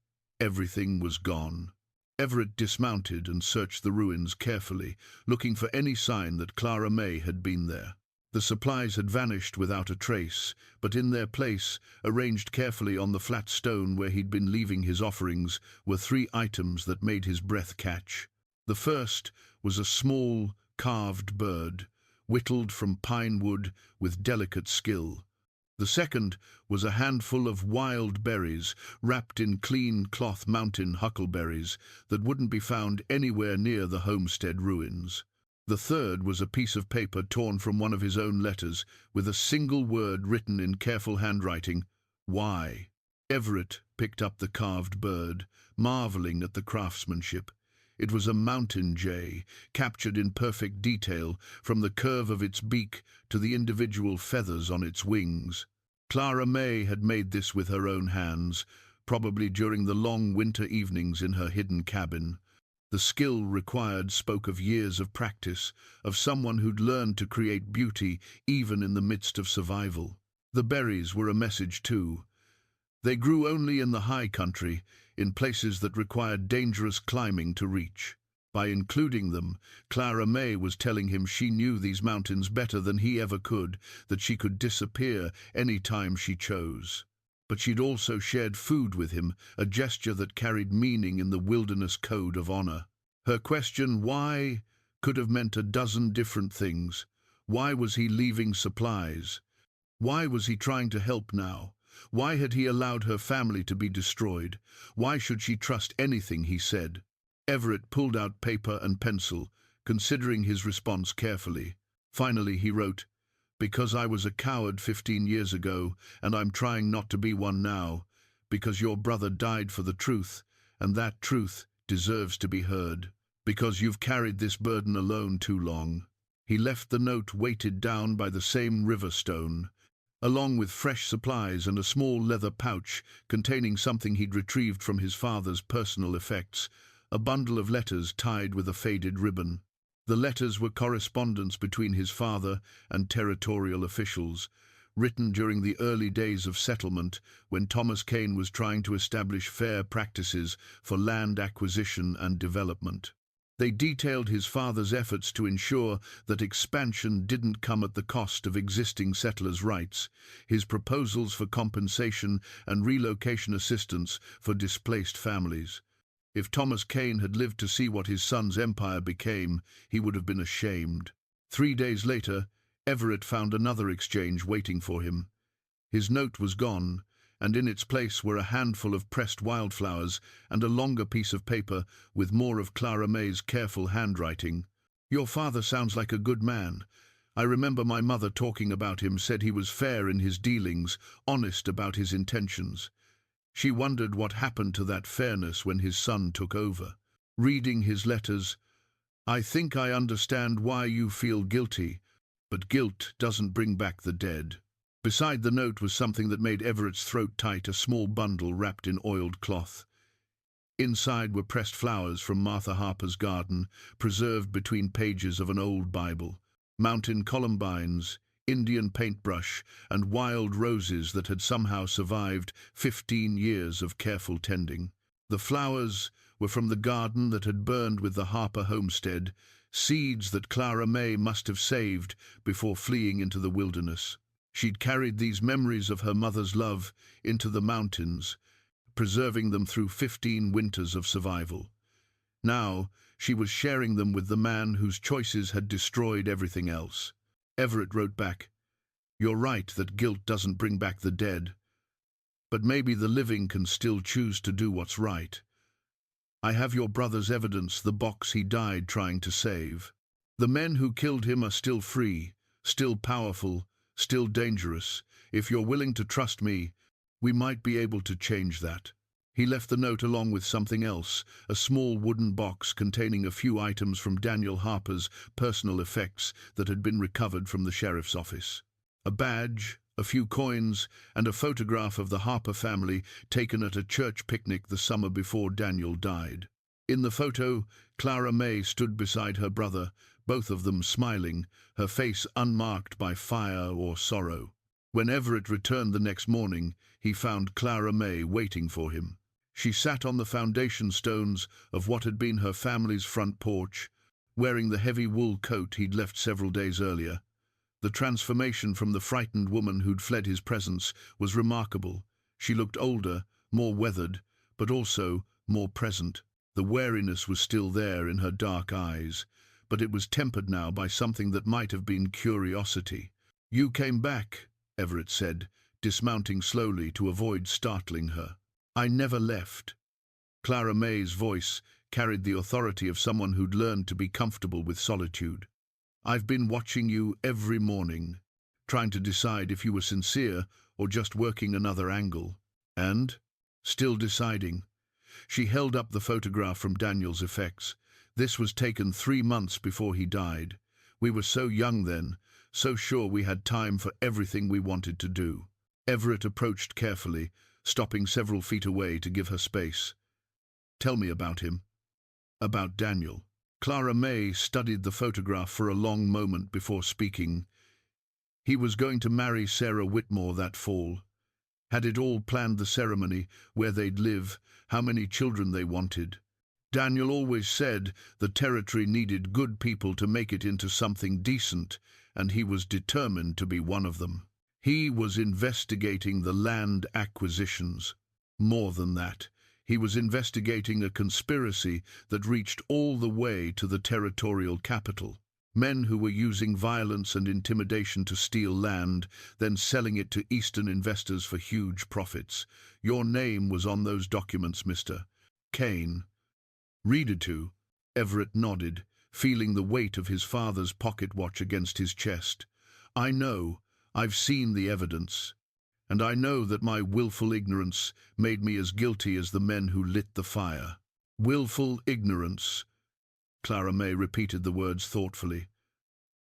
everything was gone. Everett dismounted and searched the ruins carefully, looking for any sign that Clara Mae had been there. The supplies had vanished without a trace, but in their place, arranged carefully on the flat stone where he'd been leaving his offerings, were 3 items that made his breath catch. The first was a small, carved bird, whittled from pine wood with delicate skill. The second was a handful of wild berries, wrapped in clean cloth mountain huckleberries that wouldn't be found anywhere near the homestead ruins. The third was a piece of paper torn from one of his own letters, with a single word written in careful handwriting: "Why?" Everett picked up the carved bird, marveling at the craftsmanship. It was a mountain jay, captured in perfect detail, from the curve of its beak to the individual feathers on its wings. Clara Mae had made this with her own hands, probably during the long winter evenings in her hidden cabin. The skill required spoke of years of practice, of someone who'd learned to create beauty even in the midst of survival. The berries were a message too. They grew only in the high country, in places that required dangerous climbing to reach. By including them, Clara Mae was telling him she knew these mountains better than he ever could, that she could disappear any time she chose. But she'd also shared food with him, a gesture that carried meaning in the wilderness code of honor. Her question, why, could have meant a dozen different things. Why was he leaving supplies? Why was he trying to help now? Why had he allowed her family to be destroyed? Why should she trust anything he said? Everett pulled out paper and pencil, considering his response carefully. Finally he wrote, "Because I was a coward 15 years ago, and I'm trying not to be one now, because your brother died for the truth, and that truth deserves to be heard. Because you've carried this burden alone too long." He left the note weighted down by the same river stone, along with fresh supplies and a small leather pouch containing something he'd retrieved from his father's personal effects, a bundle of letters tied with a faded ribbon. The letters were correspondence between his father and territorial officials, written during the early days of settlement when Thomas Cain was trying to establish fair practices for land acquisition and development. They detailed his father's efforts to ensure that expansion didn't come at the cost of existing settlers' rights, his proposals for compensation and relocation assistance for displaced families. If Thomas Cain had lived to see what his son's empire became, he would have been ashamed. 3 days later, Everett found another exchange waiting for him. His note was gone, and in its place were a handful of pressed wildflowers and a longer piece of paper with more of Clara Mae's careful handwriting. "Your father sounds like a good man. I remember my mother talking about him, said he was fair in his dealings, honest about his intentions." She wondered what happened to that fairness when his son took over. Reading his letters, I think I understand why you feel guilty, but guilt doesn't bring back the dead. Beside the note was something that made Everett's throat tight, a small bundle wrapped in oiled cloth. Inside were pressed flowers from Martha Harper's garden, preserved between pages of an old Bible, mountain columbines, Indian paintbrush, and wild roses that had somehow survived 15 years of careful tending. The flowers were from the garden that had burned with the Harper homestead, seeds that Clara Mae must have saved before fleeing into the wilderness. She'd carried these memories of her mother's love into the mountains, preserving them through 15 winters of survival. Now, she was sharing them with the man whose choices had destroyed everything else. Everett wrote back, "You're right that guilt doesn't bring back the dead, but maybe the living can still choose to do what's right. I have your brother's evidence, the box he died trying to save. The men who killed him are still free, still powerful, still dangerous. If you're willing to trust me, we might be able to change that." He left the note along with something else, a small wooden box containing a few items from Daniel Harper's personal effects that had been recovered from the sheriff's office. A badge, a few coins, and a photograph of the Harper family taken at a church picnic the summer before Daniel died. In the photo, Clara Mae stood beside her brother, both of them smiling, her face unmarked by fire or sorrow. When Everett returned the next morning, he found Clara Mae waiting for him. She sat on the foundation stones of what had been her family's front porch, wearing the heavy wool coat he'd left several days earlier. The transformation from the frightened woman who'd fled his presence was remarkable. She looked older, more weathered, but also more present. The wariness was still there in her dark eyes, but it was tempered now by something that might have been curiosity. "You came back," Everett said, dismounting slowly to avoid startling her. "I never left." Clara Mae's voice carried the authority of someone who'd learned to be comfortable with solitude. "I've been watching you every morning, trying to decide if you were sincere or just working another angle. And, still deciding." She held up the photograph from Daniel's effects. "This was taken 3 months before he died. We were so young then, so sure we had time for everything we wanted to do." Everett approached carefully, stopping several feet away to give her space. "Tell me about him." "About Daniel." Clara Mae studied the photograph for a long moment before speaking. "He was going to marry Sarah Whitmore that fall. Had it all planned, the ceremony, where they'd live, how many children they wanted. Daniel always said the territory needed good people to make it into something decent, and he was determined to be one of them. He was investigating the land acquisitions. More than that, he was investigating a conspiracy that reached all the way to the territorial capital. Men who were using violence and intimidation to steal land, then selling it to Eastern investors for huge profits. Your name was on those documents, Mr. Cain." "Read to." Everett nodded, feeling the weight of his father's pocket watch against his chest. "I know. I've seen the evidence. And I know that my willful ignorance made me as guilty as the men who lit the fire." "Willful ignorance." Clara Mae repeated the words thoughtfully.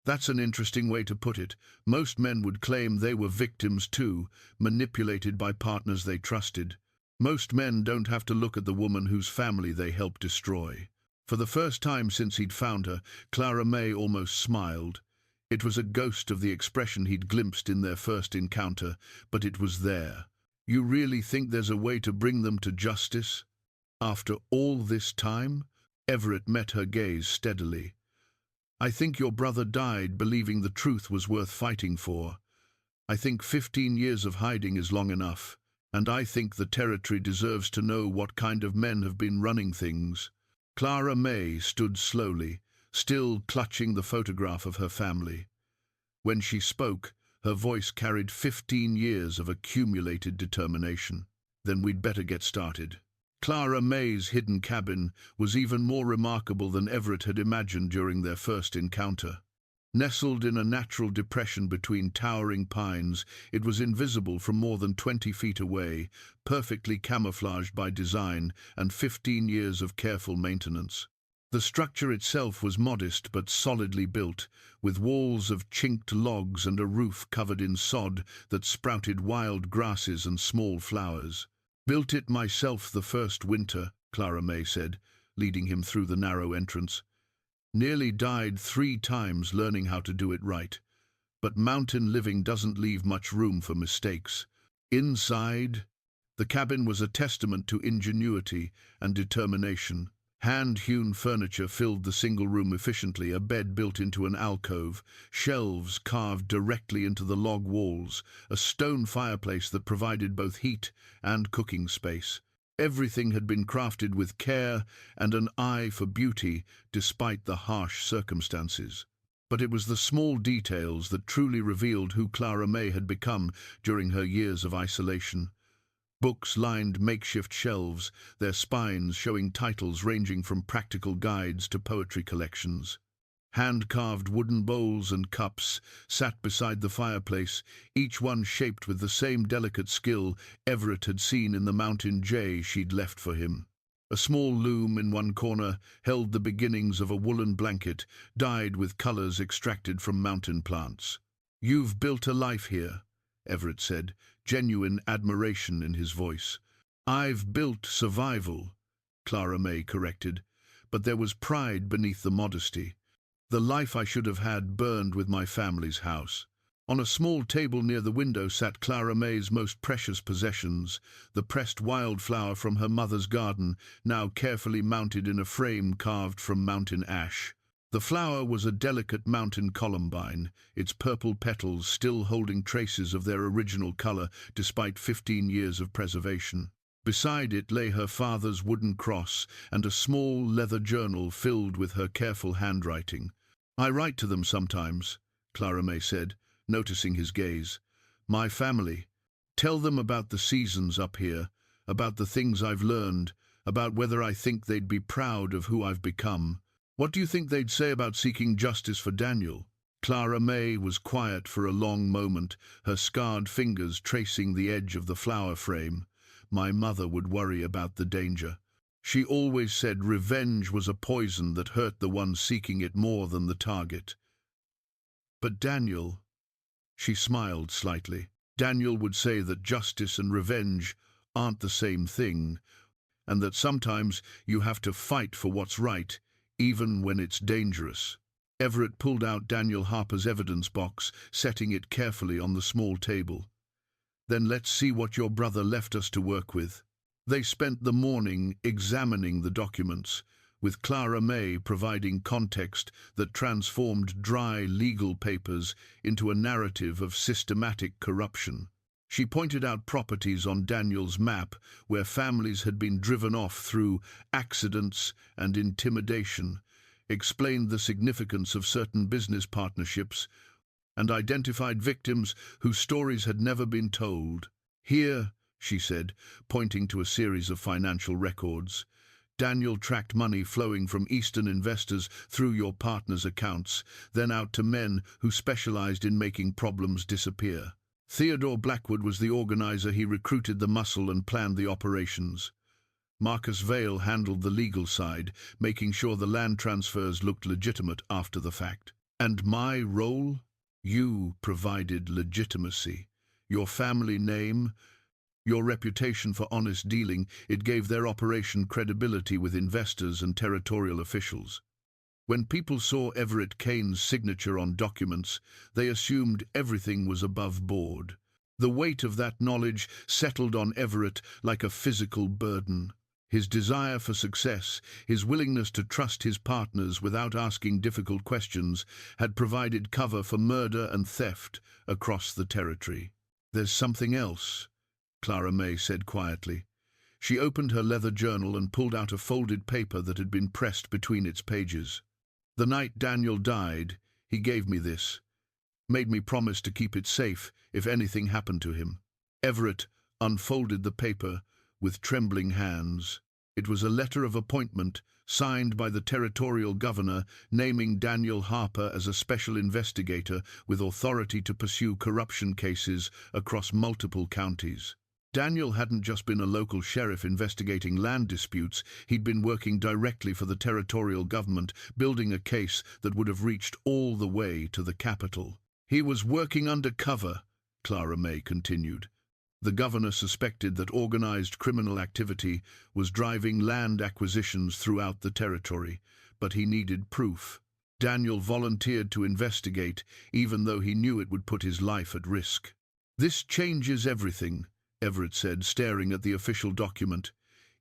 "That's an interesting way to put it. Most men would claim they were victims too, manipulated by partners they trusted. Most men don't have to look at the woman whose family they helped destroy." For the first time since he'd found her, Clara Mae almost smiled. It was a ghost of the expression he'd glimpsed in their first encounter, but it was there. "You really think there's a way to bring them to justice? After all this time?" Everett met her gaze steadily. "I think your brother died believing the truth was worth fighting for. I think 15 years of hiding is long enough, and I think the territory deserves to know what kind of men have been running things." Clara Mae stood slowly, still clutching the photograph of her family. When she spoke, her voice carried 15 years of accumulated determination. "Then we'd better get started." Clara Mae's hidden cabin was even more remarkable than Everett had imagined during their first encounter. Nestled in a natural depression between towering pines, it was invisible from more than 20 feet away, perfectly camouflaged by design and 15 years of careful maintenance. The structure itself was modest but solidly built, with walls of chinked logs and a roof covered in sod that sprouted wild grasses and small flowers. "Built it myself the first winter," Clara Mae said, leading him through the narrow entrance. "Nearly died 3 times learning how to do it right. But mountain living doesn't leave much room for mistakes." Inside, the cabin was a testament to ingenuity and determination. Hand-hewn furniture filled the single room efficiently, a bed built into an alcove, shelves carved directly into the log walls, a stone fireplace that provided both heat and cooking space. Everything had been crafted with care and an eye for beauty, despite the harsh circumstances. But it was the small details that truly revealed who Clara Mae had become during her years of isolation. Books lined makeshift shelves, their spines showing titles ranging from practical guides to poetry collections. Hand-carved wooden bowls and cups sat beside the fireplace, each one shaped with the same delicate skill Everett had seen in the mountain jay she'd left for him. A small loom in one corner held the beginnings of a woolen blanket, dyed with colors extracted from mountain plants. "You've built a life here," Everett said, genuine admiration in his voice. "I've built survival," Clara Mae corrected, but there was pride beneath the modesty. "The life I should have had burned with my family's house." On a small table near the window sat Clara Mae's most precious possessions, the pressed wildflower from her mother's garden, now carefully mounted in a frame carved from mountain ash. The flower was a delicate mountain columbine, its purple petals still holding traces of their original color despite 15 years of preservation. Beside it lay her father's wooden cross and a small leather journal filled with her careful handwriting. "I write to them sometimes," Clara Mae said, noticing his gaze. "My family. Tell them about the seasons up here, about the things I've learned, about whether I think they'd be proud of who I've become. What do you think they'd say about seeking justice for Daniel?" Clara Mae was quiet for a long moment, her scarred fingers tracing the edge of the flower frame. "My mother would worry about the danger. She always said revenge was a poison that hurt the one seeking it more than the target. But Daniel," she smiled slightly, "Daniel would say that justice and revenge aren't the same thing, and that sometimes you have to fight for what's right, even when it's dangerous." Everett pulled out Daniel Harper's evidence box, setting it carefully on the small table. "Then let's see what your brother left us to work with." They spent the morning examining the documents, with Clara Mae providing context that transformed dry legal papers into a narrative of systematic corruption. She pointed out properties on Daniel's map where families had been driven off through accidents and intimidation, explained the significance of certain business partnerships, and identified victims whose stories had never been told. "Here," she said, pointing to a series of financial records, "Daniel tracked money flowing from Eastern investors through your partner's accounts, then out to men who specialized in making problems disappear. Theodore Blackwood was the organizer. He recruited the muscle and planned the operations. Marcus Vale handled the legal side, making sure the land transfers looked legitimate after the fact. And my role? You provided legitimacy. Your family name, your reputation for honest dealing, it gave their operation credibility with investors and territorial officials. When people saw Everett Cain's signature on documents, they assumed everything was above board. The weight of that knowledge settled on Everett like a physical burden. His desire for success, his willingness to trust his partners without asking difficult questions, had provided cover for murder and theft across the territory. "There's something else," Clara Mae said quietly. She opened her leather journal and pulled out a folded paper that had been pressed between its pages. "The night Daniel died, he gave me this. Made me promise to keep it safe if anything happened to him." Everett unfolded the paper with trembling hands. It was a letter of appointment, signed by the territorial governor, naming Daniel Harper as a special investigator with authority to pursue corruption cases across multiple counties. Daniel hadn't just been a local sheriff investigating land disputes, he'd been working directly for the territorial government, building a case that would have reached all the way to the capital. He was working undercover, Clara Mae continued. The governor suspected that organized criminal activity was driving land acquisitions throughout the territory, but he needed proof. Daniel volunteered to investigate, even though he knew it would put his life at risk. "This changes everything," Everett said, staring at the official document.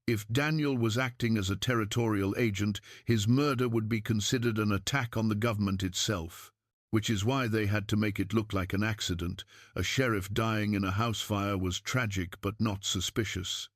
If Daniel was acting as a territorial agent, his murder would be considered an attack on the government itself. Which is why they had to make it look like an accident. A sheriff dying in a house fire was tragic but not suspicious.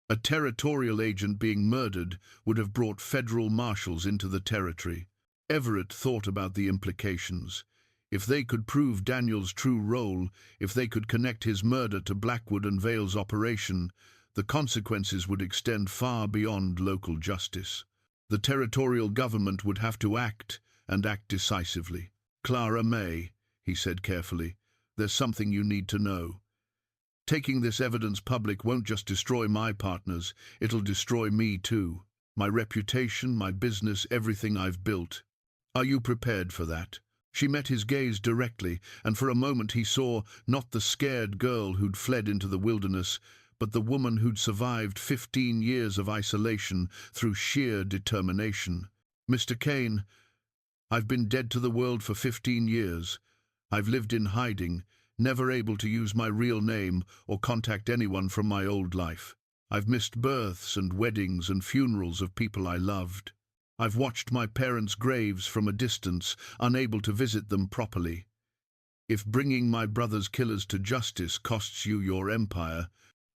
A territorial agent being murdered would have brought federal marshals into the territory. Everett thought about the implications. If they could prove Daniel's true role, if they could connect his murder to Blackwood and Vale's operation, the consequences would extend far beyond local justice. The territorial government would have to act, and act decisively. "Clara Mae," he said carefully, "there's something you need to know. Taking this evidence public won't just destroy my partners, it'll destroy me too. My reputation, my business, everything I've built. Are you prepared for that?" She met his gaze directly, and for a moment he saw not the scared girl who'd fled into the wilderness, but the woman who'd survived 15 years of isolation through sheer determination. "Mr. Cain, I've been dead to the world for 15 years. I've lived in hiding, never able to use my real name or contact anyone from my old life. I've missed births and weddings and funerals of people I loved. I've watched my parents' graves from a distance, unable to visit them properly. If bringing my brother's killers to justice costs you your empire,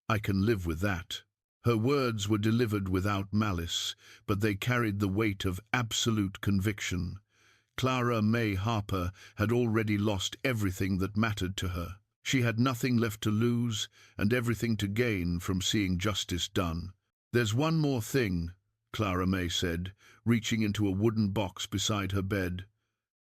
I can live with that." Her words were delivered without malice, but they carried the weight of absolute conviction. Clara Mae Harper had already lost everything that mattered to her. She had nothing left to lose and everything to gain from seeing justice done. "There's one more thing," Clara Mae said, reaching into a wooden box beside her bed.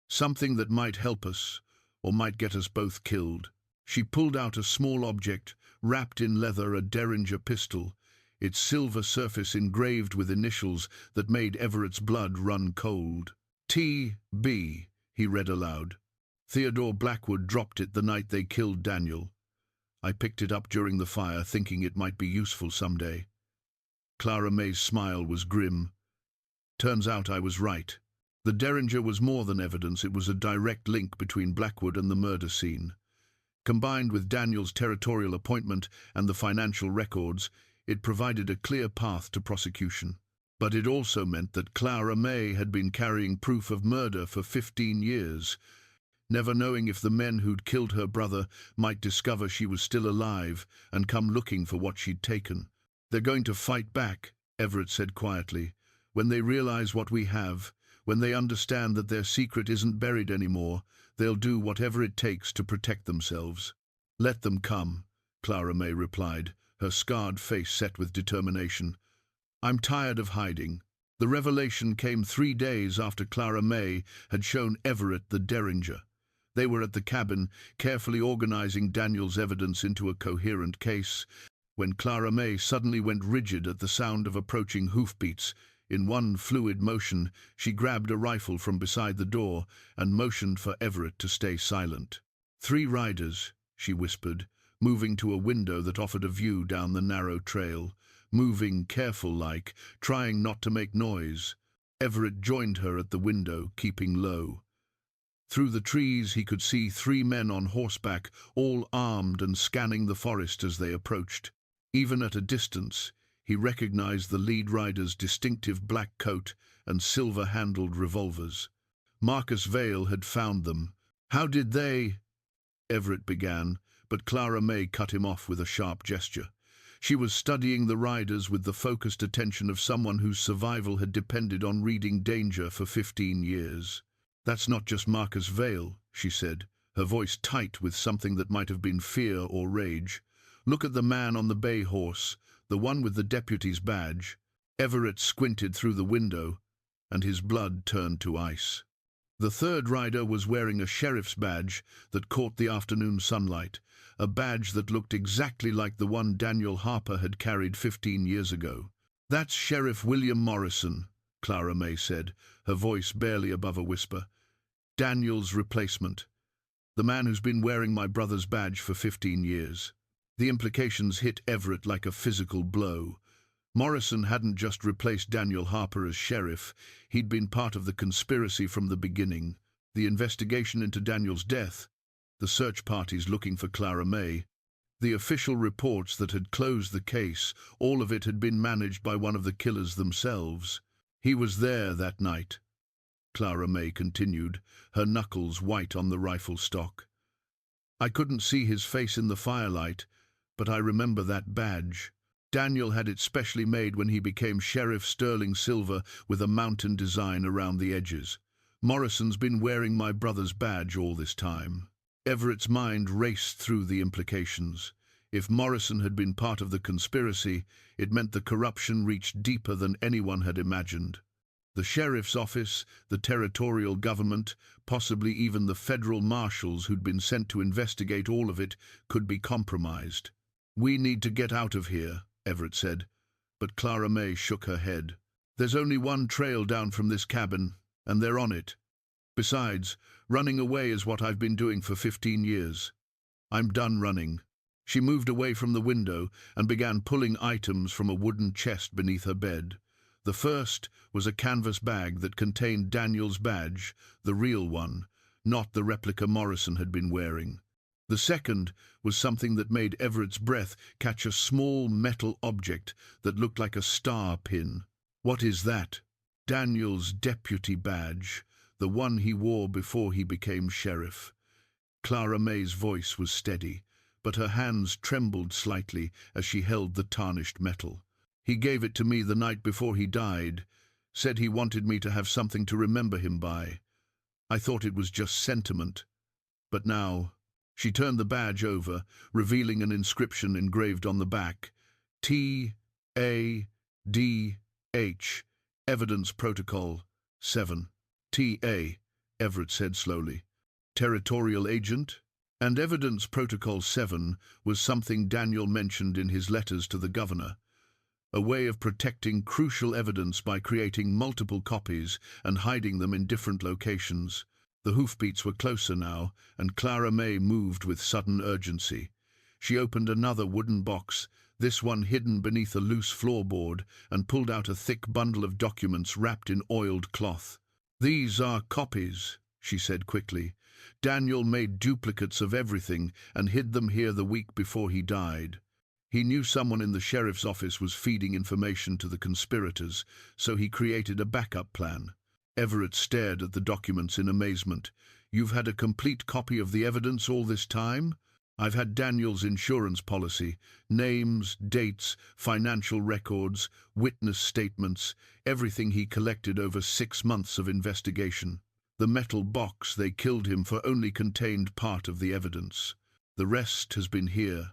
"Something that might help us, or might get us both killed." She pulled out a small object, wrapped in leather, a Derringer pistol, its silver surface engraved with initials that made Everett's blood run cold. "T.B.," he read aloud. "Theodore Blackwood dropped it the night they killed Daniel. I picked it up during the fire, thinking it might be useful someday." Clara Mae's smile was grim. "Turns out I was right." The Derringer was more than evidence, it was a direct link between Blackwood and the murder scene. Combined with Daniel's territorial appointment and the financial records, it provided a clear path to prosecution. But it also meant that Clara Mae had been carrying proof of murder for 15 years, never knowing if the men who'd killed her brother might discover she was still alive and come looking for what she'd taken. "They're going to fight back," Everett said quietly. "When they realize what we have, when they understand that their secret isn't buried anymore, they'll do whatever it takes to protect themselves." "Let them come," Clara Mae replied, her scarred face set with determination. "I'm tired of hiding." The revelation came 3 days after Clara Mae had shown Everett the Derringer. They were at the cabin, carefully organizing Daniel's evidence into a coherent case, when Clara Mae suddenly went rigid at the sound of approaching hoofbeats. In one fluid motion, she grabbed a rifle from beside the door and motioned for Everett to stay silent. "3 riders," she whispered, moving to a window that offered a view down the narrow trail, moving careful-like, trying not to make noise. Everett joined her at the window, keeping low. Through the trees he could see 3 men on horseback, all armed and scanning the forest as they approached. Even at a distance, he recognized the lead rider's distinctive black coat and silver-handled revolvers. Marcus Vale had found them. "How did they—" Everett began, but Clara Mae cut him off with a sharp gesture. She was studying the riders with the focused attention of someone whose survival had depended on reading danger for 15 years. "That's not just Marcus Vale," she said, her voice tight with something that might have been fear or rage. "Look at the man on the bay horse, the one with the deputy's badge." Everett squinted through the window, and his blood turned to ice. The 3rd rider was wearing a sheriff's badge that caught the afternoon sunlight, a badge that looked exactly like the one Daniel Harper had carried 15 years ago. "That's Sheriff William Morrison," Clara Mae said, her voice barely above a whisper. "Daniel's replacement. The man who's been wearing my brother's badge for 15 years. The implications hit Everett like a physical blow. Morrison hadn't just replaced Daniel Harper as sheriff, he'd been part of the conspiracy from the beginning. The investigation into Daniel's death, the search parties looking for Clara Mae, the official reports that had closed the case, all of it had been managed by one of the killers themselves. He was there that night," Clara Mae continued, her knuckles white on the rifle stock. "I couldn't see his face in the firelight, but I remember that badge. Daniel had it specially made when he became Sheriff, sterling silver with a mountain design around the edges. Morrison's been wearing my brother's badge all this time." Everett's mind raced through the implications. If Morrison had been part of the conspiracy, it meant the corruption reached deeper than anyone had imagined. The sheriff's office, the territorial government, possibly even the federal marshals who'd been sent to investigate all of it, could be compromised. "We need to get out of here," Everett said, but Clara Mae shook her head. "There's only one trail down from this cabin, and they're on it. Besides, running away is what I've been doing for 15 years. I'm done running." She moved away from the window and began pulling items from a wooden chest beneath her bed. The first was a canvas bag that contained Daniel's badge, the real one, not the replica Morrison had been wearing. The second was something that made Everett's breath catch, a small metal object that looked like a star pin. "What is that?" "Daniel's deputy badge, the one he wore before he became sheriff." Clara Mae's voice was steady, but her hands trembled slightly as she held the tarnished metal. "He gave it to me the night before he died, said he wanted me to have something to remember him by. I thought it was just sentiment. But now—" She turned the badge over, revealing an inscription engraved on the back. "T-A-D-H, Evidence Protocol 7. T-A, Everett said slowly. "Territorial agent?" And Evidence Protocol 7 was something Daniel mentioned in his letters to the governor. A way of protecting crucial evidence by creating multiple copies and hiding them in different locations. The hoofbeats were closer now, and Clara Mae moved with sudden urgency. She opened another wooden box, this one hidden beneath a loose floorboard, and pulled out a thick bundle of documents wrapped in oiled cloth. "These are copies," she said quickly. "Daniel made duplicates of everything and hid them here the week before he died. He knew someone in the sheriff's office was feeding information to the conspirators, so he created a backup plan." Everett stared at the documents in amazement. "You've had a complete copy of the evidence all this time?" "I've had Daniel's insurance policy, names, dates, financial records, witness statements, everything he collected over 6 months of investigation. The metal box they killed him for only contained part of the evidence. The rest has been here,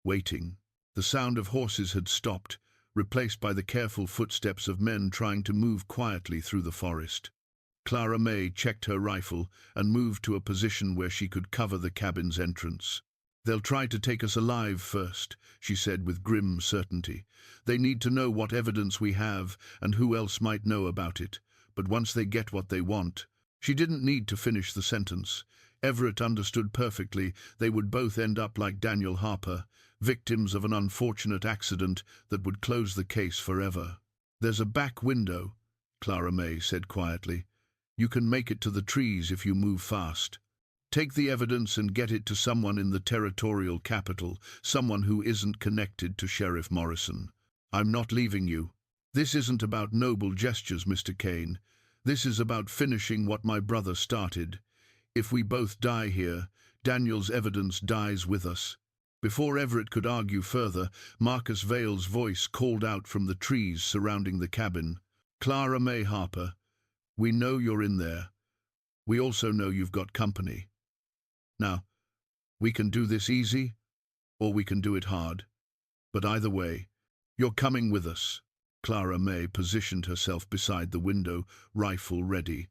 waiting." The sound of horses had stopped, replaced by the careful footsteps of men trying to move quietly through the forest. Clara Mae checked her rifle and moved to a position where she could cover the cabin's entrance. "They'll try to take us alive first," she said with grim certainty. "They need to know what evidence we have and who else might know about it. But once they get what they want—" She didn't need to finish the sentence. Everett understood perfectly. They would both end up like Daniel Harper, victims of an unfortunate accident that would close the case forever. "There's a back window," Clara Mae said quietly. "You can make it to the trees if you move fast. Take the evidence and get it to someone in the territorial capital, someone who isn't connected to Sheriff Morrison. I'm not leaving you. This isn't about noble gestures, Mr. Cain. This is about finishing what my brother started. If we both die here, Daniel's evidence dies with us." Before Everett could argue further, Marcus Vale's voice called out from the trees surrounding the cabin. "Clara Mae Harper, we know you're in there. We also know you've got company. Now, we can do this easy, or we can do it hard. But either way, you're coming with us." Clara Mae positioned herself beside the window, rifle ready.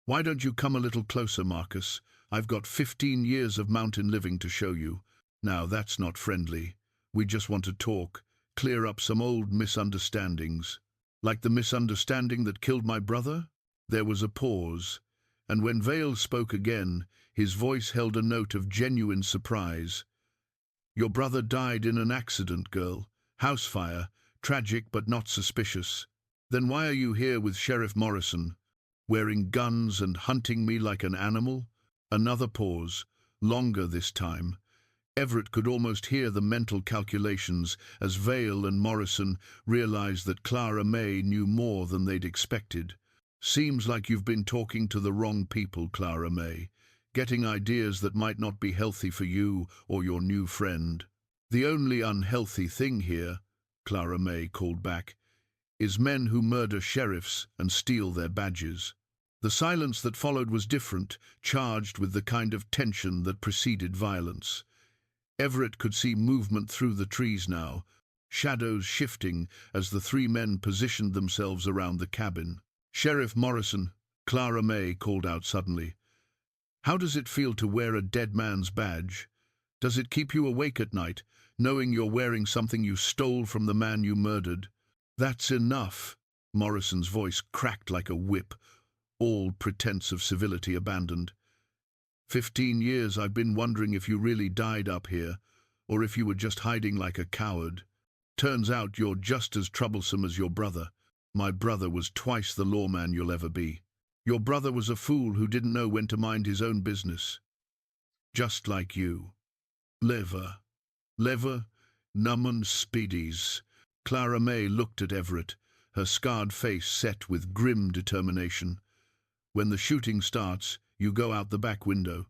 "Why don't you come a little closer, Marcus?" I've got 15 years of mountain living to show you. Now that's not friendly. We just want to talk, clear up some old misunderstandings. Like the misunderstanding that killed my brother? There was a pause, and when Vale spoke again, his voice held a note of genuine surprise. Your brother died in an accident, girl. House fire, tragic but not suspicious. Then why are you here with Sheriff Morrison, wearing guns and hunting me like an animal? Another pause, longer this time. Everett could almost hear the mental calculations as Vale and Morrison realized that Clara Mae knew more than they'd expected. Seems like you've been talking to the wrong people, Clara Mae, getting ideas that might not be healthy for you or your new friend. The only unhealthy thing here, Clara Mae called back, is men who murder sheriffs and steal their badges. The silence that followed was different, charged with the kind of tension that preceded violence. Everett could see movement through the trees now, shadows shifting as the three men positioned themselves around the cabin. Sheriff Morrison, Clara Mae called out suddenly. How does it feel to wear a dead man's badge? Does it keep you awake at night, knowing you're wearing something you stole from the man you murdered? That's enough. Morrison's voice cracked like a whip, all pretense of civility abandoned. 15 years I've been wondering if you really died up here, or if you were just hiding like a coward. Turns out you're just as troublesome as your brother. My brother was twice the lawman you'll ever be. Your brother was a fool who didn't know when to mind his own business. Just like you. Lever, nummon speedies. Clara Mae looked at Everett, her scarred face set with grim determination. When the shooting starts, you go out the back window.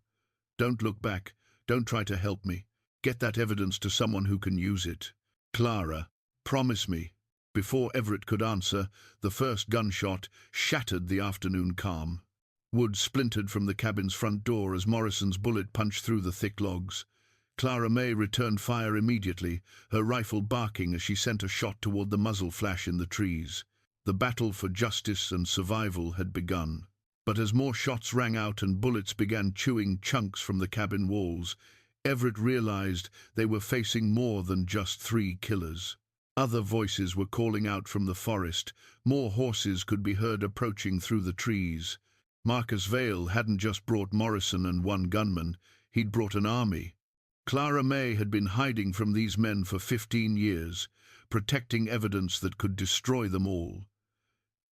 Don't look back. Don't try to help me. Get that evidence to someone who can use it. Clara, promise me. Before Everett could answer, the first gunshot shattered the afternoon calm. Wood splintered from the cabin's front door as Morrison's bullet punched through the thick logs. Clara Mae returned fire immediately, her rifle barking as she sent a shot toward the muzzle flash in the trees. The battle for justice and survival had begun. But as more shots rang out and bullets began chewing chunks from the cabin walls, Everett realized they were facing more than just three killers. Other voices were calling out from the forest. More horses could be heard approaching through the trees. Marcus Vale hadn't just brought Morrison and one gunman, he'd brought an army. Clara Mae had been hiding from these men for 15 years, protecting evidence that could destroy them all.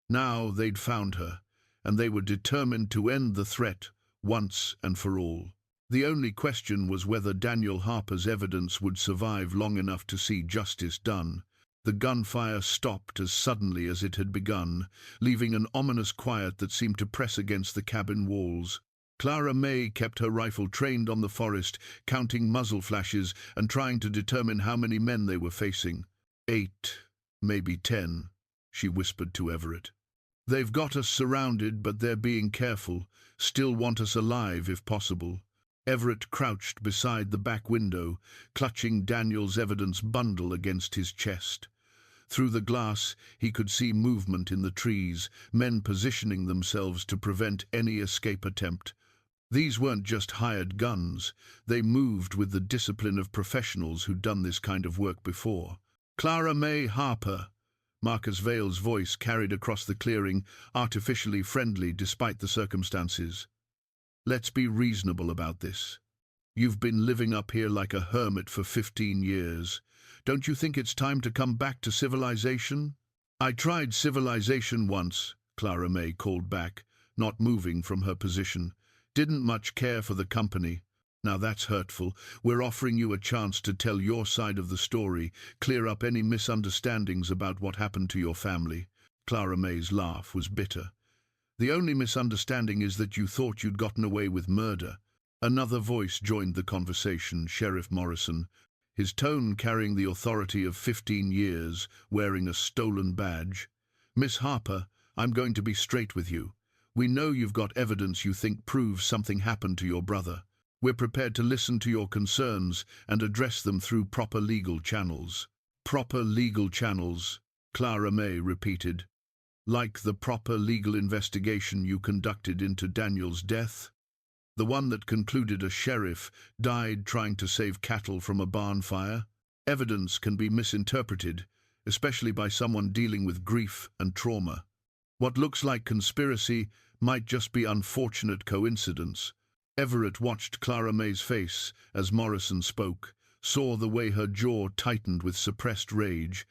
Now they'd found her, and they were determined to end the threat once and for all. The only question was whether Daniel Harper's evidence would survive long enough to see justice done. The gunfire stopped as suddenly as it had begun, leaving an ominous quiet that seemed to press against the cabin walls. Clara Mae kept her rifle trained on the forest, counting muzzle flashes and trying to determine how many men they were facing. 8, maybe 10, she whispered to Everett. They've got us surrounded, but they're being careful, still want us alive if possible. Everett crouched beside the back window, clutching Daniel's evidence bundle against his chest. Through the glass, he could see movement in the trees, men positioning themselves to prevent any escape attempt. These weren't just hired guns. They moved with the discipline of professionals who'd done this kind of work before. Clara Mae Harper. Marcus Vale's voice carried across the clearing, artificially friendly despite the circumstances. Let's be reasonable about this. You've been living up here like a hermit for 15 years. Don't you think it's time to come back to civilization? I tried civilization once, Clara Mae called back, not moving from her position. Didn't much care for the company. Now that's hurtful. We're offering you a chance to tell your side of the story, clear up any misunderstandings about what happened to your family. Clara Mae's laugh was bitter. The only misunderstanding is that you thought you'd gotten away with murder. Another voice joined the conversation, Sheriff Morrison, his tone carrying the authority of 15 years, wearing a stolen badge. Miss Harper, I'm going to be straight with you. We know you've got evidence you think proves something happened to your brother. We're prepared to listen to your concerns and address them through proper legal channels. Proper legal channels, Clara Mae repeated. Like the proper legal investigation you conducted into Daniel's death? The one that concluded a sheriff died trying to save cattle from a barn fire? Evidence can be misinterpreted, especially by someone dealing with grief and trauma. What looks like conspiracy might just be unfortunate coincidence. Everett watched Clara Mae's face as Morrison spoke, saw the way her jaw tightened with suppressed rage.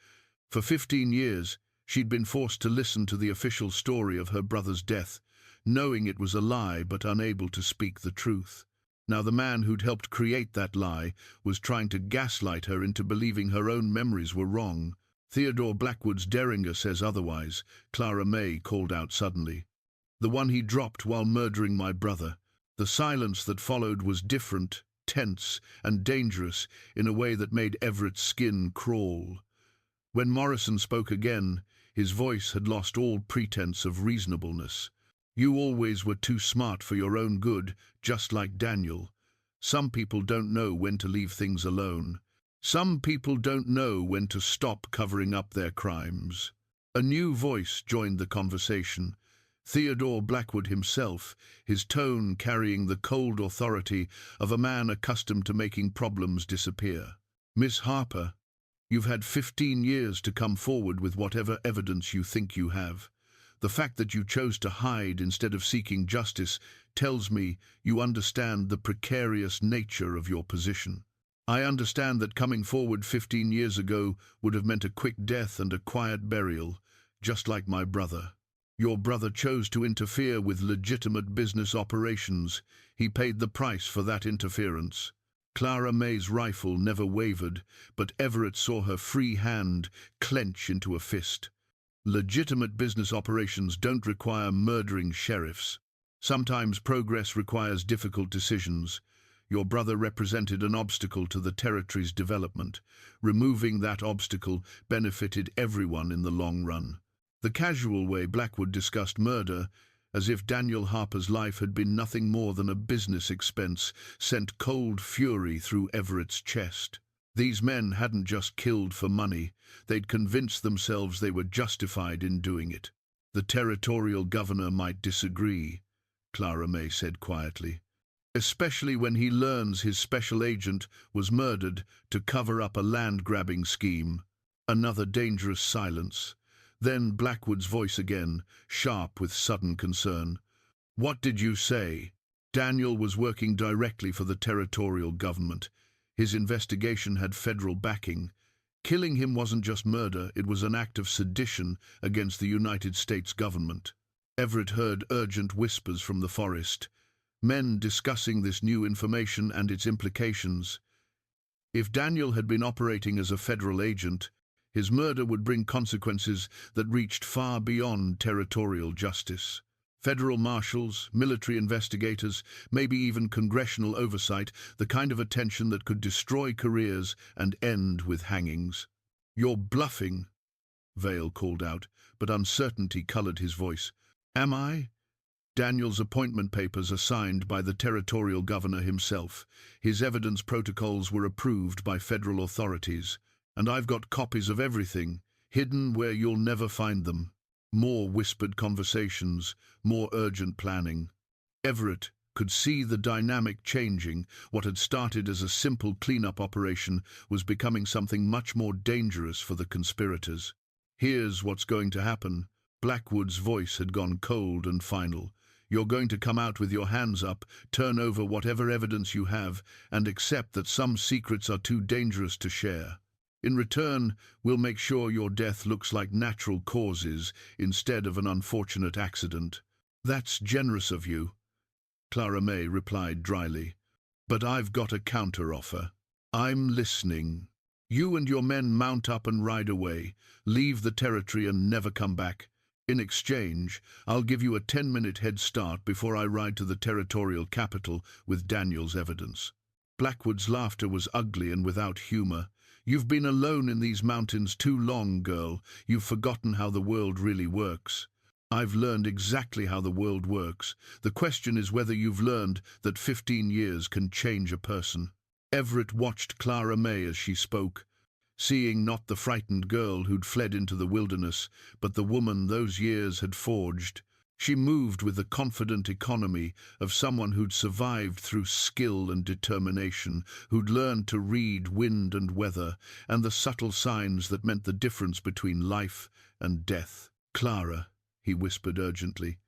For 15 years, she'd been forced to listen to the official story of her brother's death, knowing it was a lie but unable to speak the truth. Now the man who'd helped create that lie was trying to gaslight her into believing her own memories were wrong. "Theodore Blackwood's Derringer says otherwise," Clara Mae called out suddenly. "The one he dropped while murdering my brother." The silence that followed was different, tense, and dangerous in a way that made Everett's skin crawl. When Morrison spoke again, his voice had lost all pretense of reasonableness. "You always were too smart for your own good, just like Daniel. Some people don't know when to leave things alone. Some people don't know when to stop covering up their crimes." A new voice joined the conversation. Theodore Blackwood himself, his tone carrying the cold authority of a man accustomed to making problems disappear. "Miss Harper, you've had 15 years to come forward with whatever evidence you think you have. The fact that you chose to hide instead of seeking justice tells me you understand the precarious nature of your position. I understand that coming forward 15 years ago would have meant a quick death and a quiet burial, just like my brother. Your brother chose to interfere with legitimate business operations. He paid the price for that interference." Clara Mae's rifle never wavered, but Everett saw her free hand clench into a fist. Legitimate business operations don't require murdering sheriffs. Sometimes progress requires difficult decisions. Your brother represented an obstacle to the territory's development. Removing that obstacle benefited everyone in the long run. The casual way Blackwood discussed murder, as if Daniel Harper's life had been nothing more than a business expense, sent cold fury through Everett's chest. These men hadn't just killed for money. They'd convinced themselves they were justified in doing it. "The territorial governor might disagree," Clara Mae said quietly. "Especially when he learns his special agent was murdered to cover up a land-grabbing scheme." Another dangerous silence. Then Blackwood's voice again, sharp with sudden concern. "What did you say?" Daniel was working directly for the territorial government. His investigation had federal backing. Killing him wasn't just murder, it was an act of sedition against the United States government. Everett heard urgent whispers from the forest, men discussing this new information and its implications. If Daniel had been operating as a federal agent, his murder would bring consequences that reached far beyond territorial justice. Federal marshals, military investigators, maybe even congressional oversight, the kind of attention that could destroy careers and end with hangings. "You're bluffing," Vale called out, but uncertainty colored his voice. "Am I?" Daniel's appointment papers are signed by the territorial governor himself. His evidence protocols were approved by federal authorities. And I've got copies of everything, hidden where you'll never find them. More whispered conversations, more urgent planning. Everett could see the dynamic changing. What had started as a simple cleanup operation was becoming something much more dangerous for the conspirators. "Here's what's going to happen." Blackwood's voice had gone cold and final. "You're going to come out with your hands up, turn over whatever evidence you have, and accept that some secrets are too dangerous to share. In return, we'll make sure your death looks like natural causes instead of an unfortunate accident." "That's generous of you," Clara Mae replied dryly. "But I've got a counter-offer." "I'm listening." "You and your men mount up and ride away. Leave the territory and never come back. In exchange, I'll give you a 10-minute head start before I ride to the territorial capital with Daniel's evidence." Blackwood's laughter was ugly and without humor. "You've been alone in these mountains too long, girl. You've forgotten how the world really works." "I've learned exactly how the world works. The question is whether you've learned that 15 years can change a person." Everett watched Clara Mae as she spoke, seeing not the frightened girl who'd fled into the wilderness, but the woman those years had forged. She moved with the confident economy of someone who'd survived through skill and determination, who'd learned to read wind and weather, and the subtle signs that meant the difference between life and death. "Clara," he whispered urgently,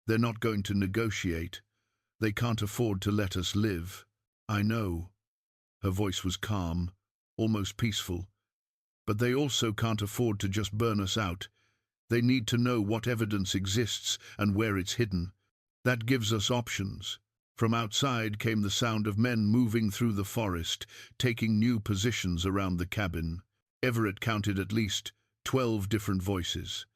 "they're not going to negotiate. They can't afford to let us live." "I know." Her voice was calm, almost peaceful. "But they also can't afford to just burn us out. They need to know what evidence exists and where it's hidden. That gives us options." From outside came the sound of men moving through the forest, taking new positions around the cabin. Everett counted at least 12 different voices.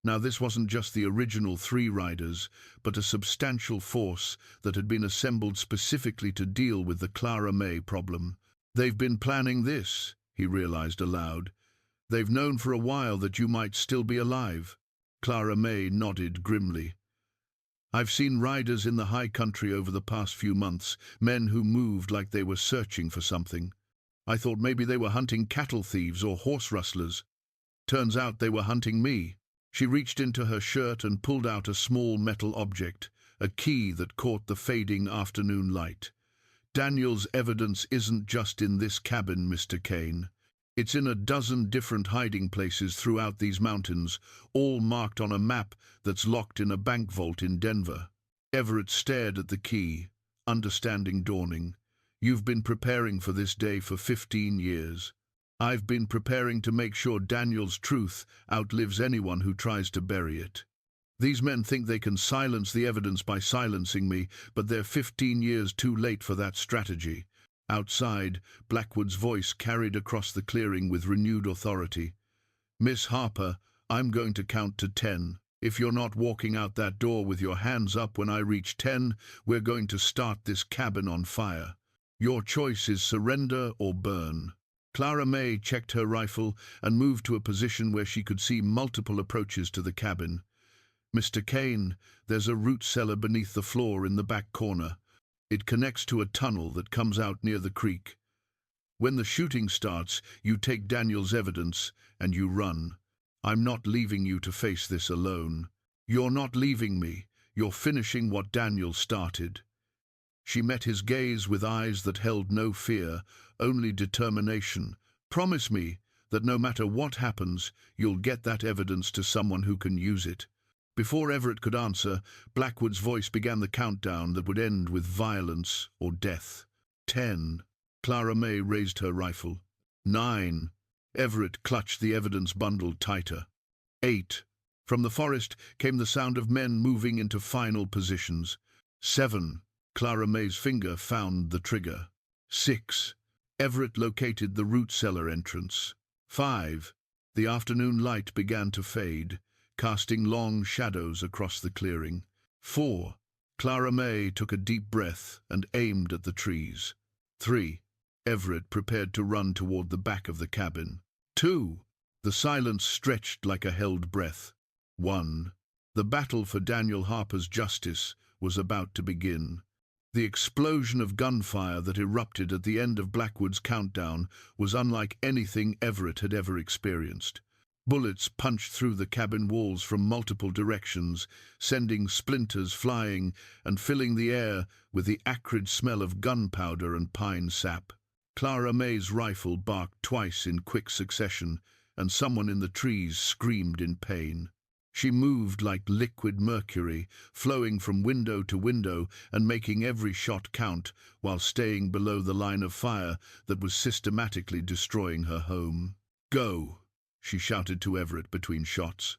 Now this wasn't just the original 3 riders, but a substantial force that had been assembled specifically to deal with the Clara Mae problem. "They've been planning this," he realized aloud. "They've known for a while that you might still be alive." Clara Mae nodded grimly. "I've seen riders in the high country over the past few months, men who moved like they were searching for something. I thought maybe they were hunting cattle thieves or horse rustlers. Turns out they were hunting me." She reached into her shirt and pulled out a small metal object, a key that caught the fading afternoon light. "Daniel's evidence isn't just in this cabin, Mr. Cain. It's in a dozen different hiding places throughout these mountains, all marked on a map that's locked in a bank vault in Denver." Everett stared at the key, understanding dawning. "You've been preparing for this day for 15 years. I've been preparing to make sure Daniel's truth outlives anyone who tries to bury it. These men think they can silence the evidence by silencing me, but they're 15 years too late for that strategy." Outside, Blackwood's voice carried across the clearing with renewed authority. "Miss Harper, I'm going to count to 10. If you're not walking out that door with your hands up when I reach 10, we're going to start this cabin on fire. Your choice is surrender or burn." Clara Mae checked her rifle and moved to a position where she could see multiple approaches to the cabin. "Mr. Cain, there's a root cellar beneath the floor in the back corner. It connects to a tunnel that comes out near the creek. When the shooting starts, you take Daniel's evidence and you run. I'm not leaving you to face this alone." "You're not leaving me. You're finishing what Daniel started." She met his gaze with eyes that held no fear, only determination. "Promise me that no matter what happens, you'll get that evidence to someone who can use it." Before Everett could answer, Blackwood's voice began the countdown that would end with violence or death. 10. Clara Mae raised her rifle. 9. Everett clutched the evidence bundle tighter. 8. From the forest came the sound of men moving into final positions. 7. Clara Mae's finger found the trigger. 6. Everett located the root cellar entrance. 5. The afternoon light began to fade, casting long shadows across the clearing. 4. Clara Mae took a deep breath and aimed at the trees. 3. Everett prepared to run toward the back of the cabin. 2. The silence stretched like a held breath. 1. The battle for Daniel Harper's justice was about to begin. The explosion of gunfire that erupted at the end of Blackwood's countdown was unlike anything Everett had ever experienced. Bullets punched through the cabin walls from multiple directions, sending splinters flying and filling the air with the acrid smell of gunpowder and pine sap. Clara Mae's rifle barked twice in quick succession, and someone in the trees screamed in pain. She moved like liquid mercury, flowing from window to window and making every shot count while staying below the line of fire that was systematically destroying her home. "Go," she shouted to Everett between shots.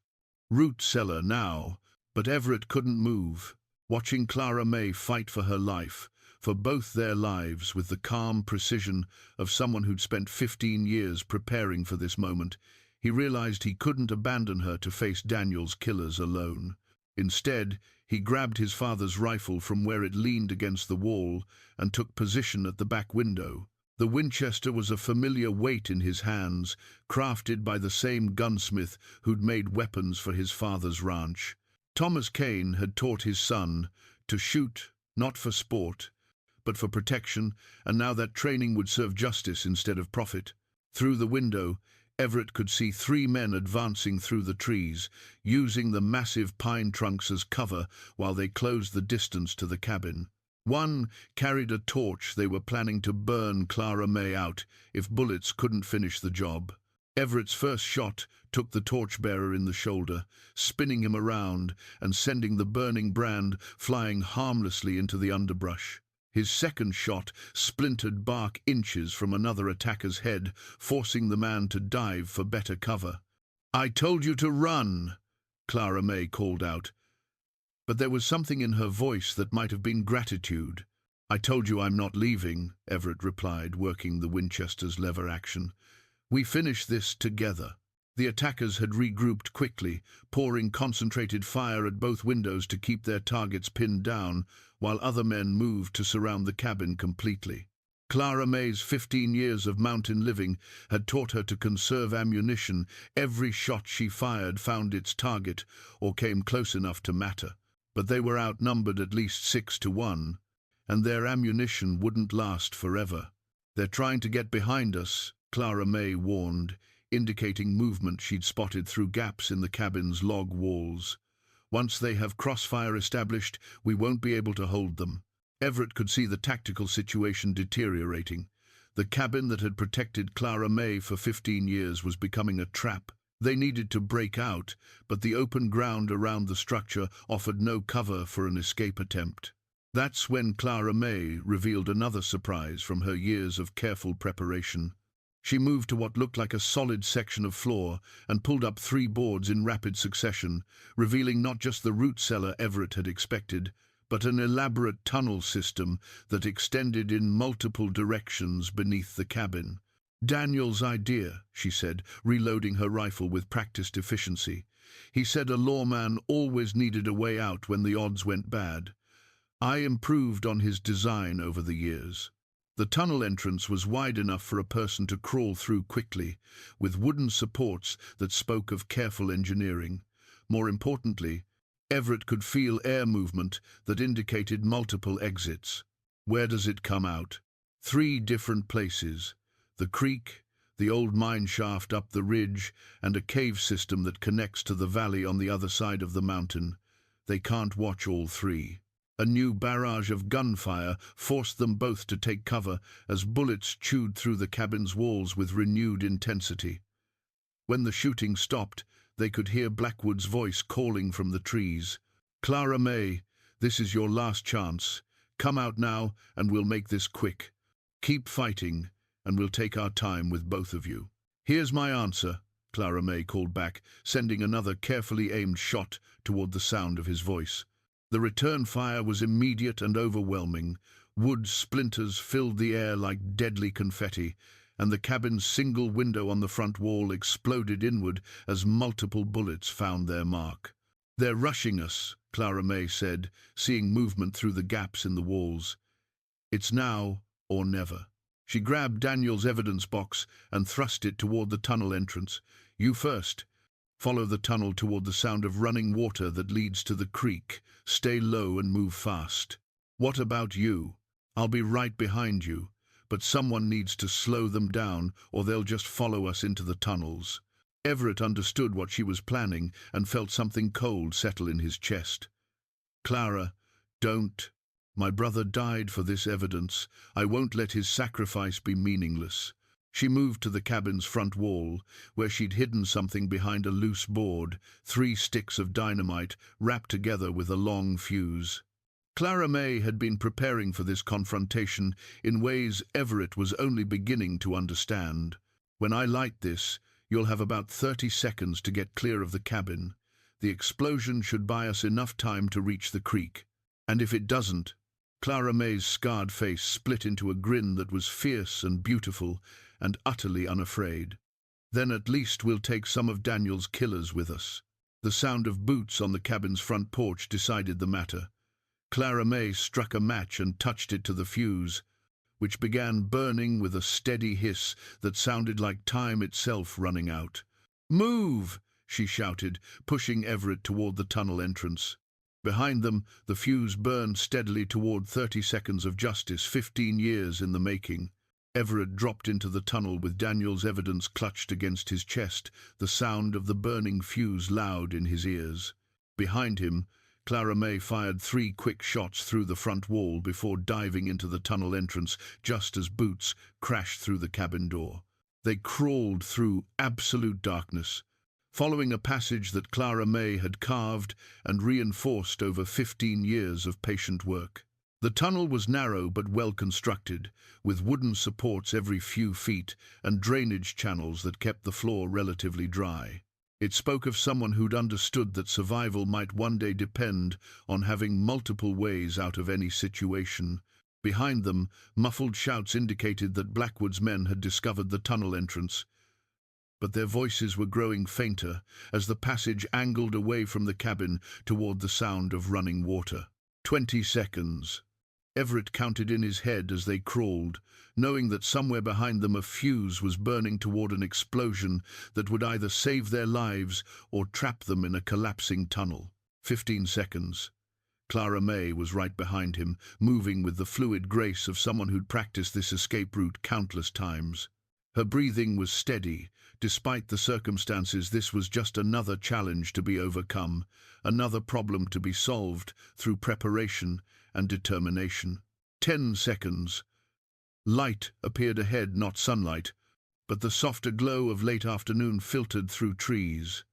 "Root cellar now." But Everett couldn't move, watching Clara Mae fight for her life, for both their lives, with the calm precision of someone who'd spent 15 years preparing for this moment. He realized he couldn't abandon her to face Daniel's killers alone. Instead, he grabbed his father's rifle from where it leaned against the wall and took position at the back window. The Winchester was a familiar weight in his hands, crafted by the same gunsmith who'd made weapons for his father's ranch. Thomas Cain had taught his son to shoot not for sport, but for protection, and now that training would serve justice instead of profit. Through the window, Everett could see 3 men advancing through the trees, using the massive pine trunks as cover while they closed the distance to the cabin. One carried a torch they were planning to burn Clara Mae out if bullets couldn't finish the job. Everett's first shot took the torchbearer in the shoulder, spinning him around and sending the burning brand flying harmlessly into the underbrush. His second shot splintered bark inches from another attacker's head, forcing the man to dive for better cover. "I told you to run," Clara Mae called out. But there was something in her voice that might have been gratitude. "I told you I'm not leaving," Everett replied, working the Winchester's lever action. "We finish this together." The attackers had regrouped quickly, pouring concentrated fire at both windows to keep their targets pinned down, while other men moved to surround the cabin completely. Clara Mae's 15 years of mountain living had taught her to conserve ammunition. Every shot she fired found its target or came close enough to matter. But they were outnumbered at least 6-1, and their ammunition wouldn't last forever. "They're trying to get behind us," Clara Mae warned, indicating movement she'd spotted through gaps in the cabin's log walls. "Once they have crossfire established, we won't be able to hold them." Everett could see the tactical situation deteriorating. The cabin that had protected Clara Mae for 15 years was becoming a trap. They needed to break out, but the open ground around the structure offered no cover for an escape attempt. That's when Clara Mae revealed another surprise from her years of careful preparation. She moved to what looked like a solid section of floor and pulled up 3 boards in rapid succession, revealing not just the root cellar Everett had expected, but an elaborate tunnel system that extended in multiple directions beneath the cabin. "Daniel's idea," she said, reloading her rifle with practiced efficiency. "He said a lawman always needed a way out when the odds went bad. I improved on his design over the years." The tunnel entrance was wide enough for a person to crawl through quickly, with wooden supports that spoke of careful engineering. More importantly, Everett could feel air movement that indicated multiple exits. Where does it come out? 3 different places: the creek, the old mine shaft up the ridge, and a cave system that connects to the valley on the other side of the mountain. They can't watch all 3. A new barrage of gunfire forced them both to take cover as bullets chewed through the cabin's walls with renewed intensity. When the shooting stopped, they could hear Blackwood's voice calling from the trees. "Clara Mae, this is your last chance. Come out now, and we'll make this quick. Keep fighting, and we'll take our time with both of you." "Here's my answer," Clara Mae called back, sending another carefully aimed shot toward the sound of his voice. The return fire was immediate and overwhelming. Wood splinters filled the air like deadly confetti, and the cabin's single window on the front wall exploded inward as multiple bullets found their mark. "They're rushing us," Clara Mae said, seeing movement through the gaps in the walls. "It's now or never." She grabbed Daniel's evidence box and thrust it toward the tunnel entrance. "You first. Follow the tunnel toward the sound of running water that leads to the creek. Stay low and move fast." "What about you?" "I'll be right behind you, but someone needs to slow them down or they'll just follow us into the tunnels." Everett understood what she was planning and felt something cold settle in his chest. "Clara, don't. My brother died for this evidence. I won't let his sacrifice be meaningless." She moved to the cabin's front wall, where she'd hidden something behind a loose board, 3 sticks of dynamite wrapped together with a long fuse. Clara Mae had been preparing for this confrontation in ways Everett was only beginning to understand. "When I light this, you'll have about 30 seconds to get clear of the cabin. The explosion should buy us enough time to reach the creek. And if it doesn't..." Clara Mae's scarred face split into a grin that was fierce and beautiful and utterly unafraid. "Then at least we'll take some of Daniel's killers with us." The sound of boots on the cabin's front porch decided the matter. Clara Mae struck a match and touched it to the fuse, which began burning with a steady hiss that sounded like time itself running out. "Move!" she shouted, pushing Everett toward the tunnel entrance. Behind them, the fuse burned steadily toward 30 seconds of justice, 15 years in the making. Everett dropped into the tunnel with Daniel's evidence clutched against his chest, the sound of the burning fuse loud in his ears. Behind him, Clara Mae fired 3 quick shots through the front wall before diving into the tunnel entrance just as Boots crashed through the cabin door. They crawled through absolute darkness, following a passage that Clara Mae had carved and reinforced over 15 years of patient work. The tunnel was narrow but well constructed, with wooden supports every few feet and drainage channels that kept the floor relatively dry. It spoke of someone who'd understood that survival might one day depend on having multiple ways out of any situation. Behind them, muffled shouts indicated that Blackwood's men had discovered the tunnel entrance, but their voices were growing fainter as the passage angled away from the cabin toward the sound of running water. 20 seconds. Everett counted in his head as they crawled, knowing that somewhere behind them a fuse was burning toward an explosion that would either save their lives or trap them in a collapsing tunnel. 15 seconds. Clara Mae was right behind him, moving with the fluid grace of someone who'd practiced this escape route countless times. Her breathing was steady. Despite the circumstances, this was just another challenge to be overcome, another problem to be solved through preparation and determination. 10 seconds. Light appeared ahead, not sunlight, but the softer glow of late afternoon filtered through trees.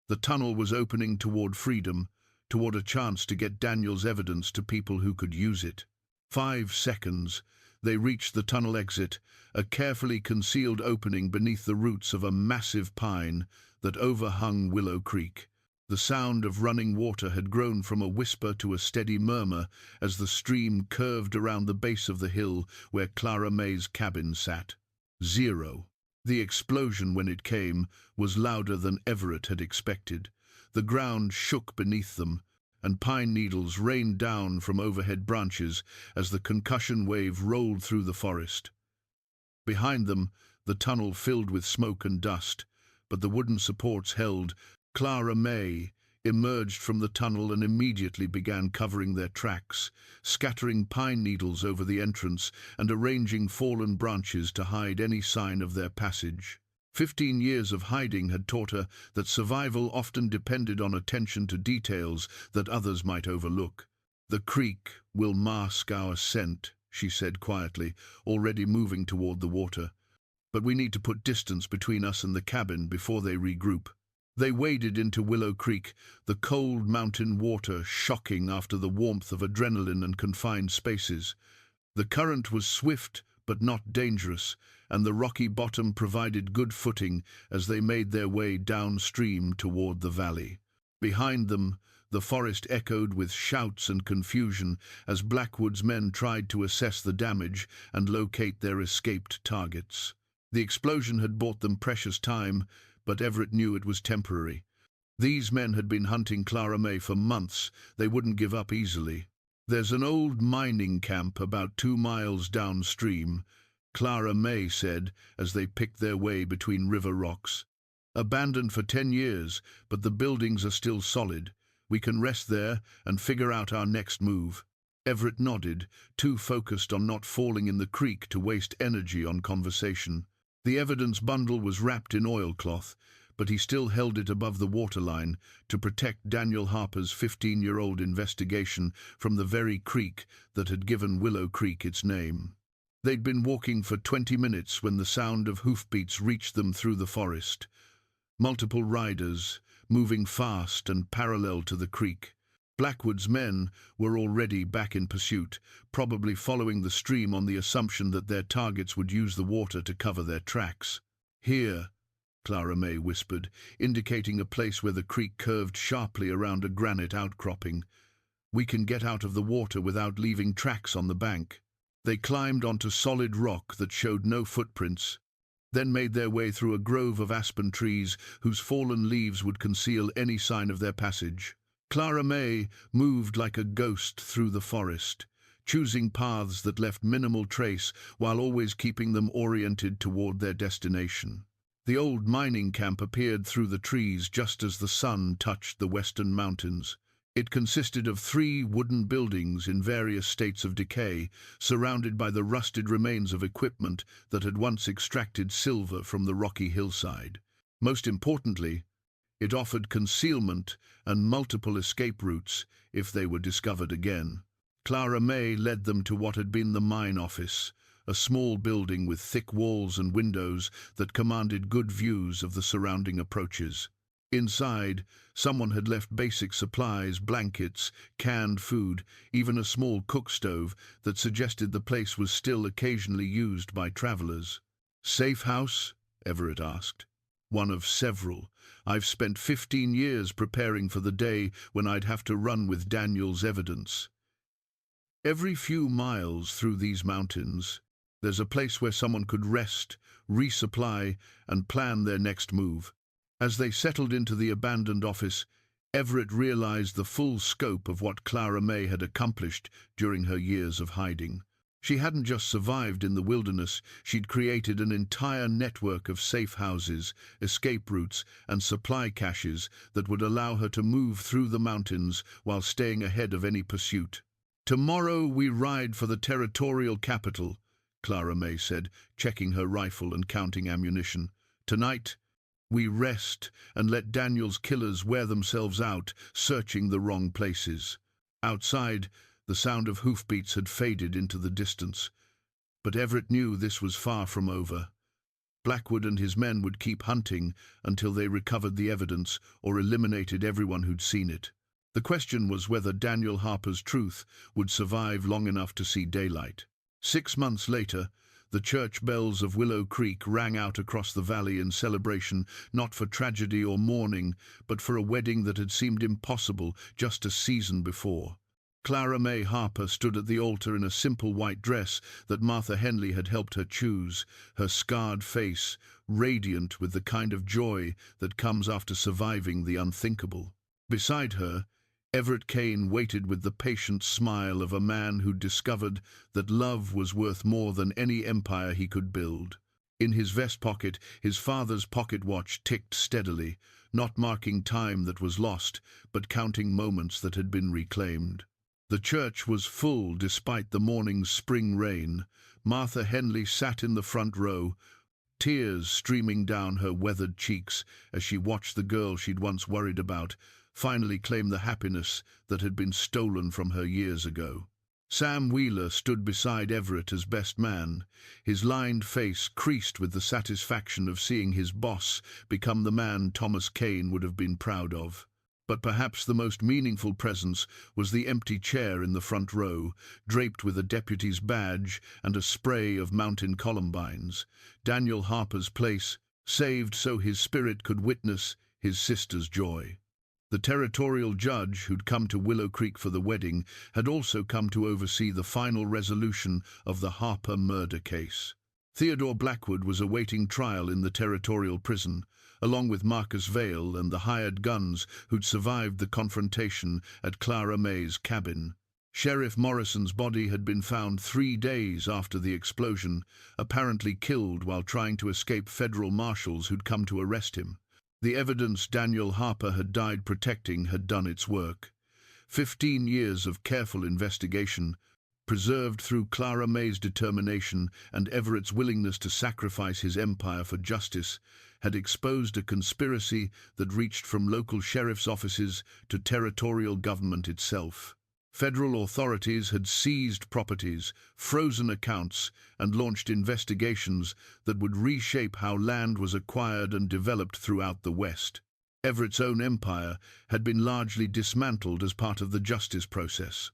The tunnel was opening toward freedom, toward a chance to get Daniel's evidence to people who could use it. 5 seconds. They reached the tunnel exit, a carefully concealed opening beneath the roots of a massive pine that overhung Willow Creek. The sound of running water had grown from a whisper to a steady murmur as the stream curved around the base of the hill where Clara Mae's cabin sat. 0. The explosion, when it came, was louder than Everett had expected. The ground shook beneath them, and pine needles rained down from overhead branches as the concussion wave rolled through the forest. Behind them, the tunnel filled with smoke and dust, but the wooden supports held. Clara Mae emerged from the tunnel and immediately began covering their tracks, scattering pine needles over the entrance and arranging fallen branches to hide any sign of their passage. 15 years of hiding had taught her that survival often depended on attention to details that others might overlook. "The creek will mask our scent," she said quietly, already moving toward the water. "But we need to put distance between us and the cabin before they regroup." They waded into Willow Creek, the cold mountain water shocking after the warmth of adrenaline and confined spaces. The current was swift but not dangerous, and the rocky bottom provided good footing as they made their way downstream toward the valley. Behind them, the forest echoed with shouts and confusion as Blackwood's men tried to assess the damage and locate their escaped targets. The explosion had bought them precious time, but Everett knew it was temporary. These men had been hunting Clara Mae for months. They wouldn't give up easily. "There's an old mining camp about 2 miles downstream," Clara Mae said as they picked their way between river rocks. "Abandoned for 10 years, but the buildings are still solid. We can rest there and figure out our next move." Everett nodded, too focused on not falling in the creek to waste energy on conversation. The evidence bundle was wrapped in oilcloth, but he still held it above the waterline to protect Daniel Harper's 15-year-old investigation from the very creek that had given Willow Creek its name. They'd been walking for 20 minutes when the sound of hoofbeats reached them through the forest. Multiple riders, moving fast and parallel to the creek. Blackwood's men were already back in pursuit, probably following the stream on the assumption that their targets would use the water to cover their tracks. "Here," Clara Mae whispered, indicating a place where the creek curved sharply around a granite outcropping. "We can get out of the water without leaving tracks on the bank." They climbed onto solid rock that showed no footprints, then made their way through a grove of aspen trees whose fallen leaves would conceal any sign of their passage. Clara Mae moved like a ghost through the forest, choosing paths that left minimal trace while always keeping them oriented toward their destination. The old mining camp appeared through the trees just as the sun touched the western mountains. It consisted of 3 wooden buildings in various states of decay, surrounded by the rusted remains of equipment that had once extracted silver from the rocky hillside. Most importantly, it offered concealment and multiple escape routes if they were discovered again. Clara Mae led them to what had been the mine office, a small building with thick walls and windows that commanded good views of the surrounding approaches. Inside, someone had left basic supplies, blankets, canned food, even a small cook stove that suggested the place was still occasionally used by travelers. "Safe house?" Everett asked. "One of several. I've spent 15 years preparing for the day when I'd have to run with Daniel's evidence. Every few miles through these mountains, there's a place where someone could rest, resupply, and plan their next move." As they settled into the abandoned office, Everett realized the full scope of what Clara Mae had accomplished during her years of hiding. She hadn't just survived in the wilderness, she'd created an entire network of safe houses, escape routes, and supply caches that would allow her to move through the mountains while staying ahead of any pursuit. "Tomorrow we ride for the territorial capital," Clara Mae said, checking her rifle and counting ammunition. "Tonight, we rest and let Daniel's killers wear themselves out, searching the wrong places." Outside, the sound of hoofbeats had faded into the distance, but Everett knew this was far from over. Blackwood and his men would keep hunting until they recovered the evidence or eliminated everyone who'd seen it. The question was whether Daniel Harper's truth would survive long enough to see daylight. 6 months later, the church bells of Willow Creek rang out across the valley in celebration, not for tragedy or mourning, but for a wedding that had seemed impossible just a season before. Clara Mae Harper stood at the altar in a simple white dress that Martha Henley had helped her choose, her scarred face radiant with the kind of joy that comes after surviving the unthinkable. Beside her, Everett Cain waited with the patient smile of a man who'd discovered that love was worth more than any empire he could build. In his vest pocket, his father's pocket watch ticked steadily, not marking time that was lost, but counting moments that had been reclaimed. The church was full despite the morning's spring rain. Martha Henley sat in the front row, tears streaming down her weathered cheeks as she watched the girl she'd once worried about finally claim the happiness that had been stolen from her years ago. Sam Wheeler stood beside Everett as best man, his lined face creased with the satisfaction of seeing his boss become the man Thomas Cain would have been proud of. But perhaps the most meaningful presence was the empty chair in the front row, draped with a deputy's badge and a spray of mountain columbines. Daniel Harper's place, saved so his spirit could witness his sister's joy. The territorial judge who'd come to Willow Creek for the wedding had also come to oversee the final resolution of the Harper murder case. Theodore Blackwood was awaiting trial in the territorial prison, along with Marcus Vale and the hired guns who'd survived the confrontation at Clara Mae's cabin. Sheriff Morrison's body had been found 3 days after the explosion, apparently killed while trying to escape federal marshals who'd come to arrest him. The evidence Daniel Harper had died protecting had done its work. 15 years of careful investigation, preserved through Clara Mae's determination and Everett's willingness to sacrifice his empire for justice, had exposed a conspiracy that reached from local sheriff's offices to territorial government itself. Federal authorities had seized properties, frozen accounts, and launched investigations that would reshape how land was acquired and developed throughout the West. Everett's own empire had been largely dismantled as part of the justice process.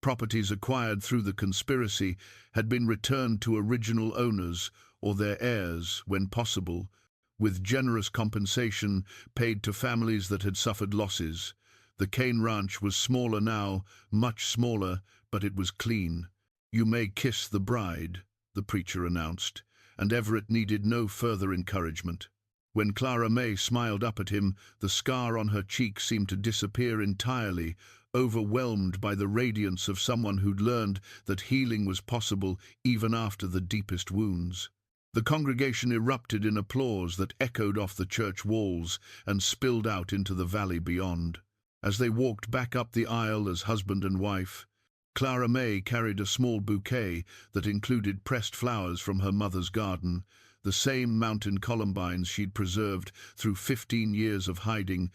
Properties acquired through the conspiracy had been returned to original owners or their heirs when possible, with generous compensation paid to families that had suffered losses. The Cain Ranch was smaller now, much smaller, but it was clean. "You may kiss the bride," the preacher announced, and Everett needed no further encouragement. When Clara Mae smiled up at him, the scar on her cheek seemed to disappear entirely, overwhelmed by the radiance of someone who'd learned that healing was possible even after the deepest wounds. The congregation erupted in applause that echoed off the church walls and spilled out into the valley beyond. As they walked back up the aisle as husband and wife, Clara Mae carried a small bouquet that included pressed flowers from her mother's garden, the same mountain columbines she'd preserved through 15 years of hiding,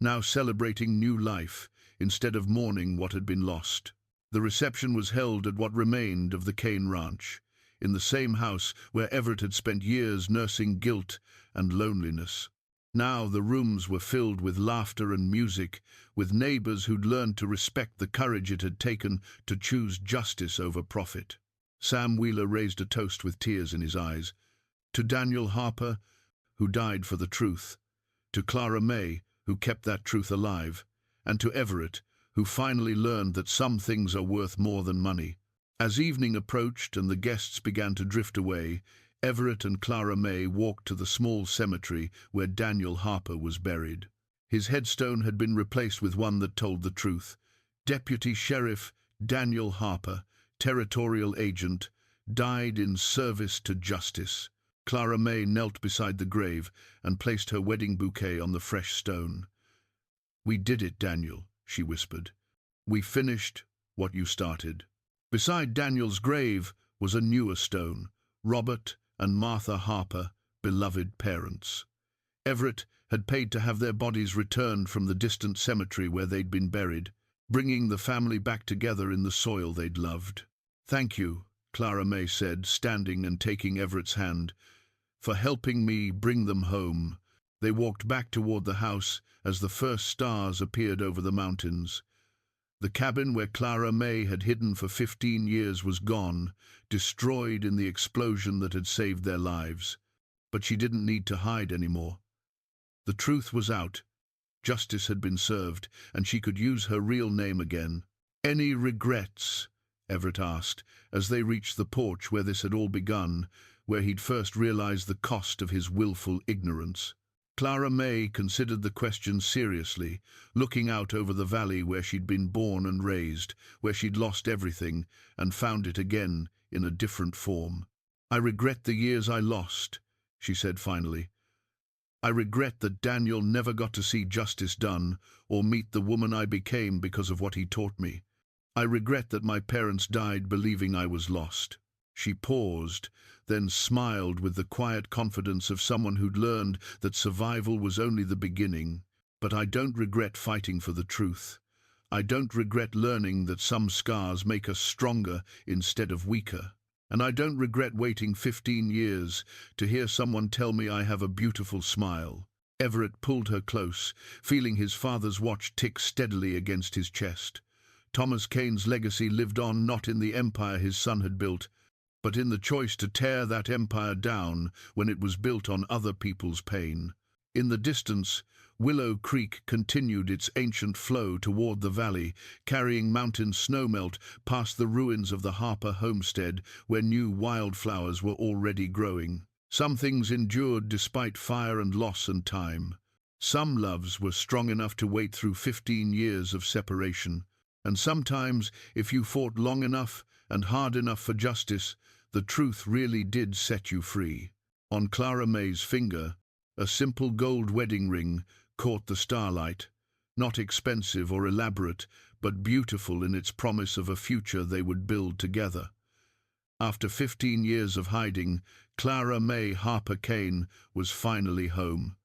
now celebrating new life instead of mourning what had been lost. The reception was held at what remained of the Cain ranch, in the same house where Everett had spent years nursing guilt and loneliness. Now the rooms were filled with laughter and music, with neighbors who'd learned to respect the courage it had taken to choose justice over profit. Sam Wheeler raised a toast with tears in his eyes. To Daniel Harper, who died for the truth. To Clara Mae, who kept that truth alive. And to Everett, who finally learned that some things are worth more than money. As evening approached and the guests began to drift away, Everett and Clara Mae walked to the small cemetery where Daniel Harper was buried. His headstone had been replaced with one that told the truth. Deputy Sheriff Daniel Harper, territorial agent, died in service to justice. Clara Mae knelt beside the grave and placed her wedding bouquet on the fresh stone. "We did it, Daniel," she whispered. "We finished what you started." Beside Daniel's grave was a newer stone, Robert and Martha Harper, beloved parents. Everett had paid to have their bodies returned from the distant cemetery where they'd been buried, bringing the family back together in the soil they'd loved. "Thank you," Clara Mae said, standing and taking Everett's hand, "for helping me bring them home." They walked back toward the house as the first stars appeared over the mountains. The cabin where Clara Mae had hidden for 15 years was gone, destroyed in the explosion that had saved their lives. But she didn't need to hide anymore. The truth was out. Justice had been served, and she could use her real name again. "Any regrets?" Everett asked, as they reached the porch where this had all begun, where he'd first realized the cost of his willful ignorance. Clara Mae considered the question seriously, looking out over the valley where she'd been born and raised, where she'd lost everything and found it again in a different form. "I regret the years I lost," she said finally. "I regret that Daniel never got to see justice done or meet the woman I became because of what he taught me. I regret that my parents died believing I was lost." She paused, then smiled with the quiet confidence of someone who'd learned that survival was only the beginning. "But I don't regret fighting for the truth. I don't regret learning that some scars make us stronger instead of weaker. And I don't regret waiting 15 years to hear someone tell me I have a beautiful smile." Everett pulled her close, feeling his father's watch tick steadily against his chest. Thomas Cain's legacy lived on not in the empire his son had built, but in the choice to tear that empire down when it was built on other people's pain. In the distance, Willow Creek continued its ancient flow toward the valley, carrying mountain snowmelt past the ruins of the Harper homestead where new wildflowers were already growing. Some things endured despite fire and loss and time. Some loves were strong enough to wait through 15 years of separation. And sometimes, if you fought long enough and hard enough for justice, the truth really did set you free. On Clara Mae's finger, a simple gold wedding ring caught the starlight, not expensive or elaborate, but beautiful in its promise of a future they would build together. After 15 years of hiding, Clara Mae Harper Cain was finally home.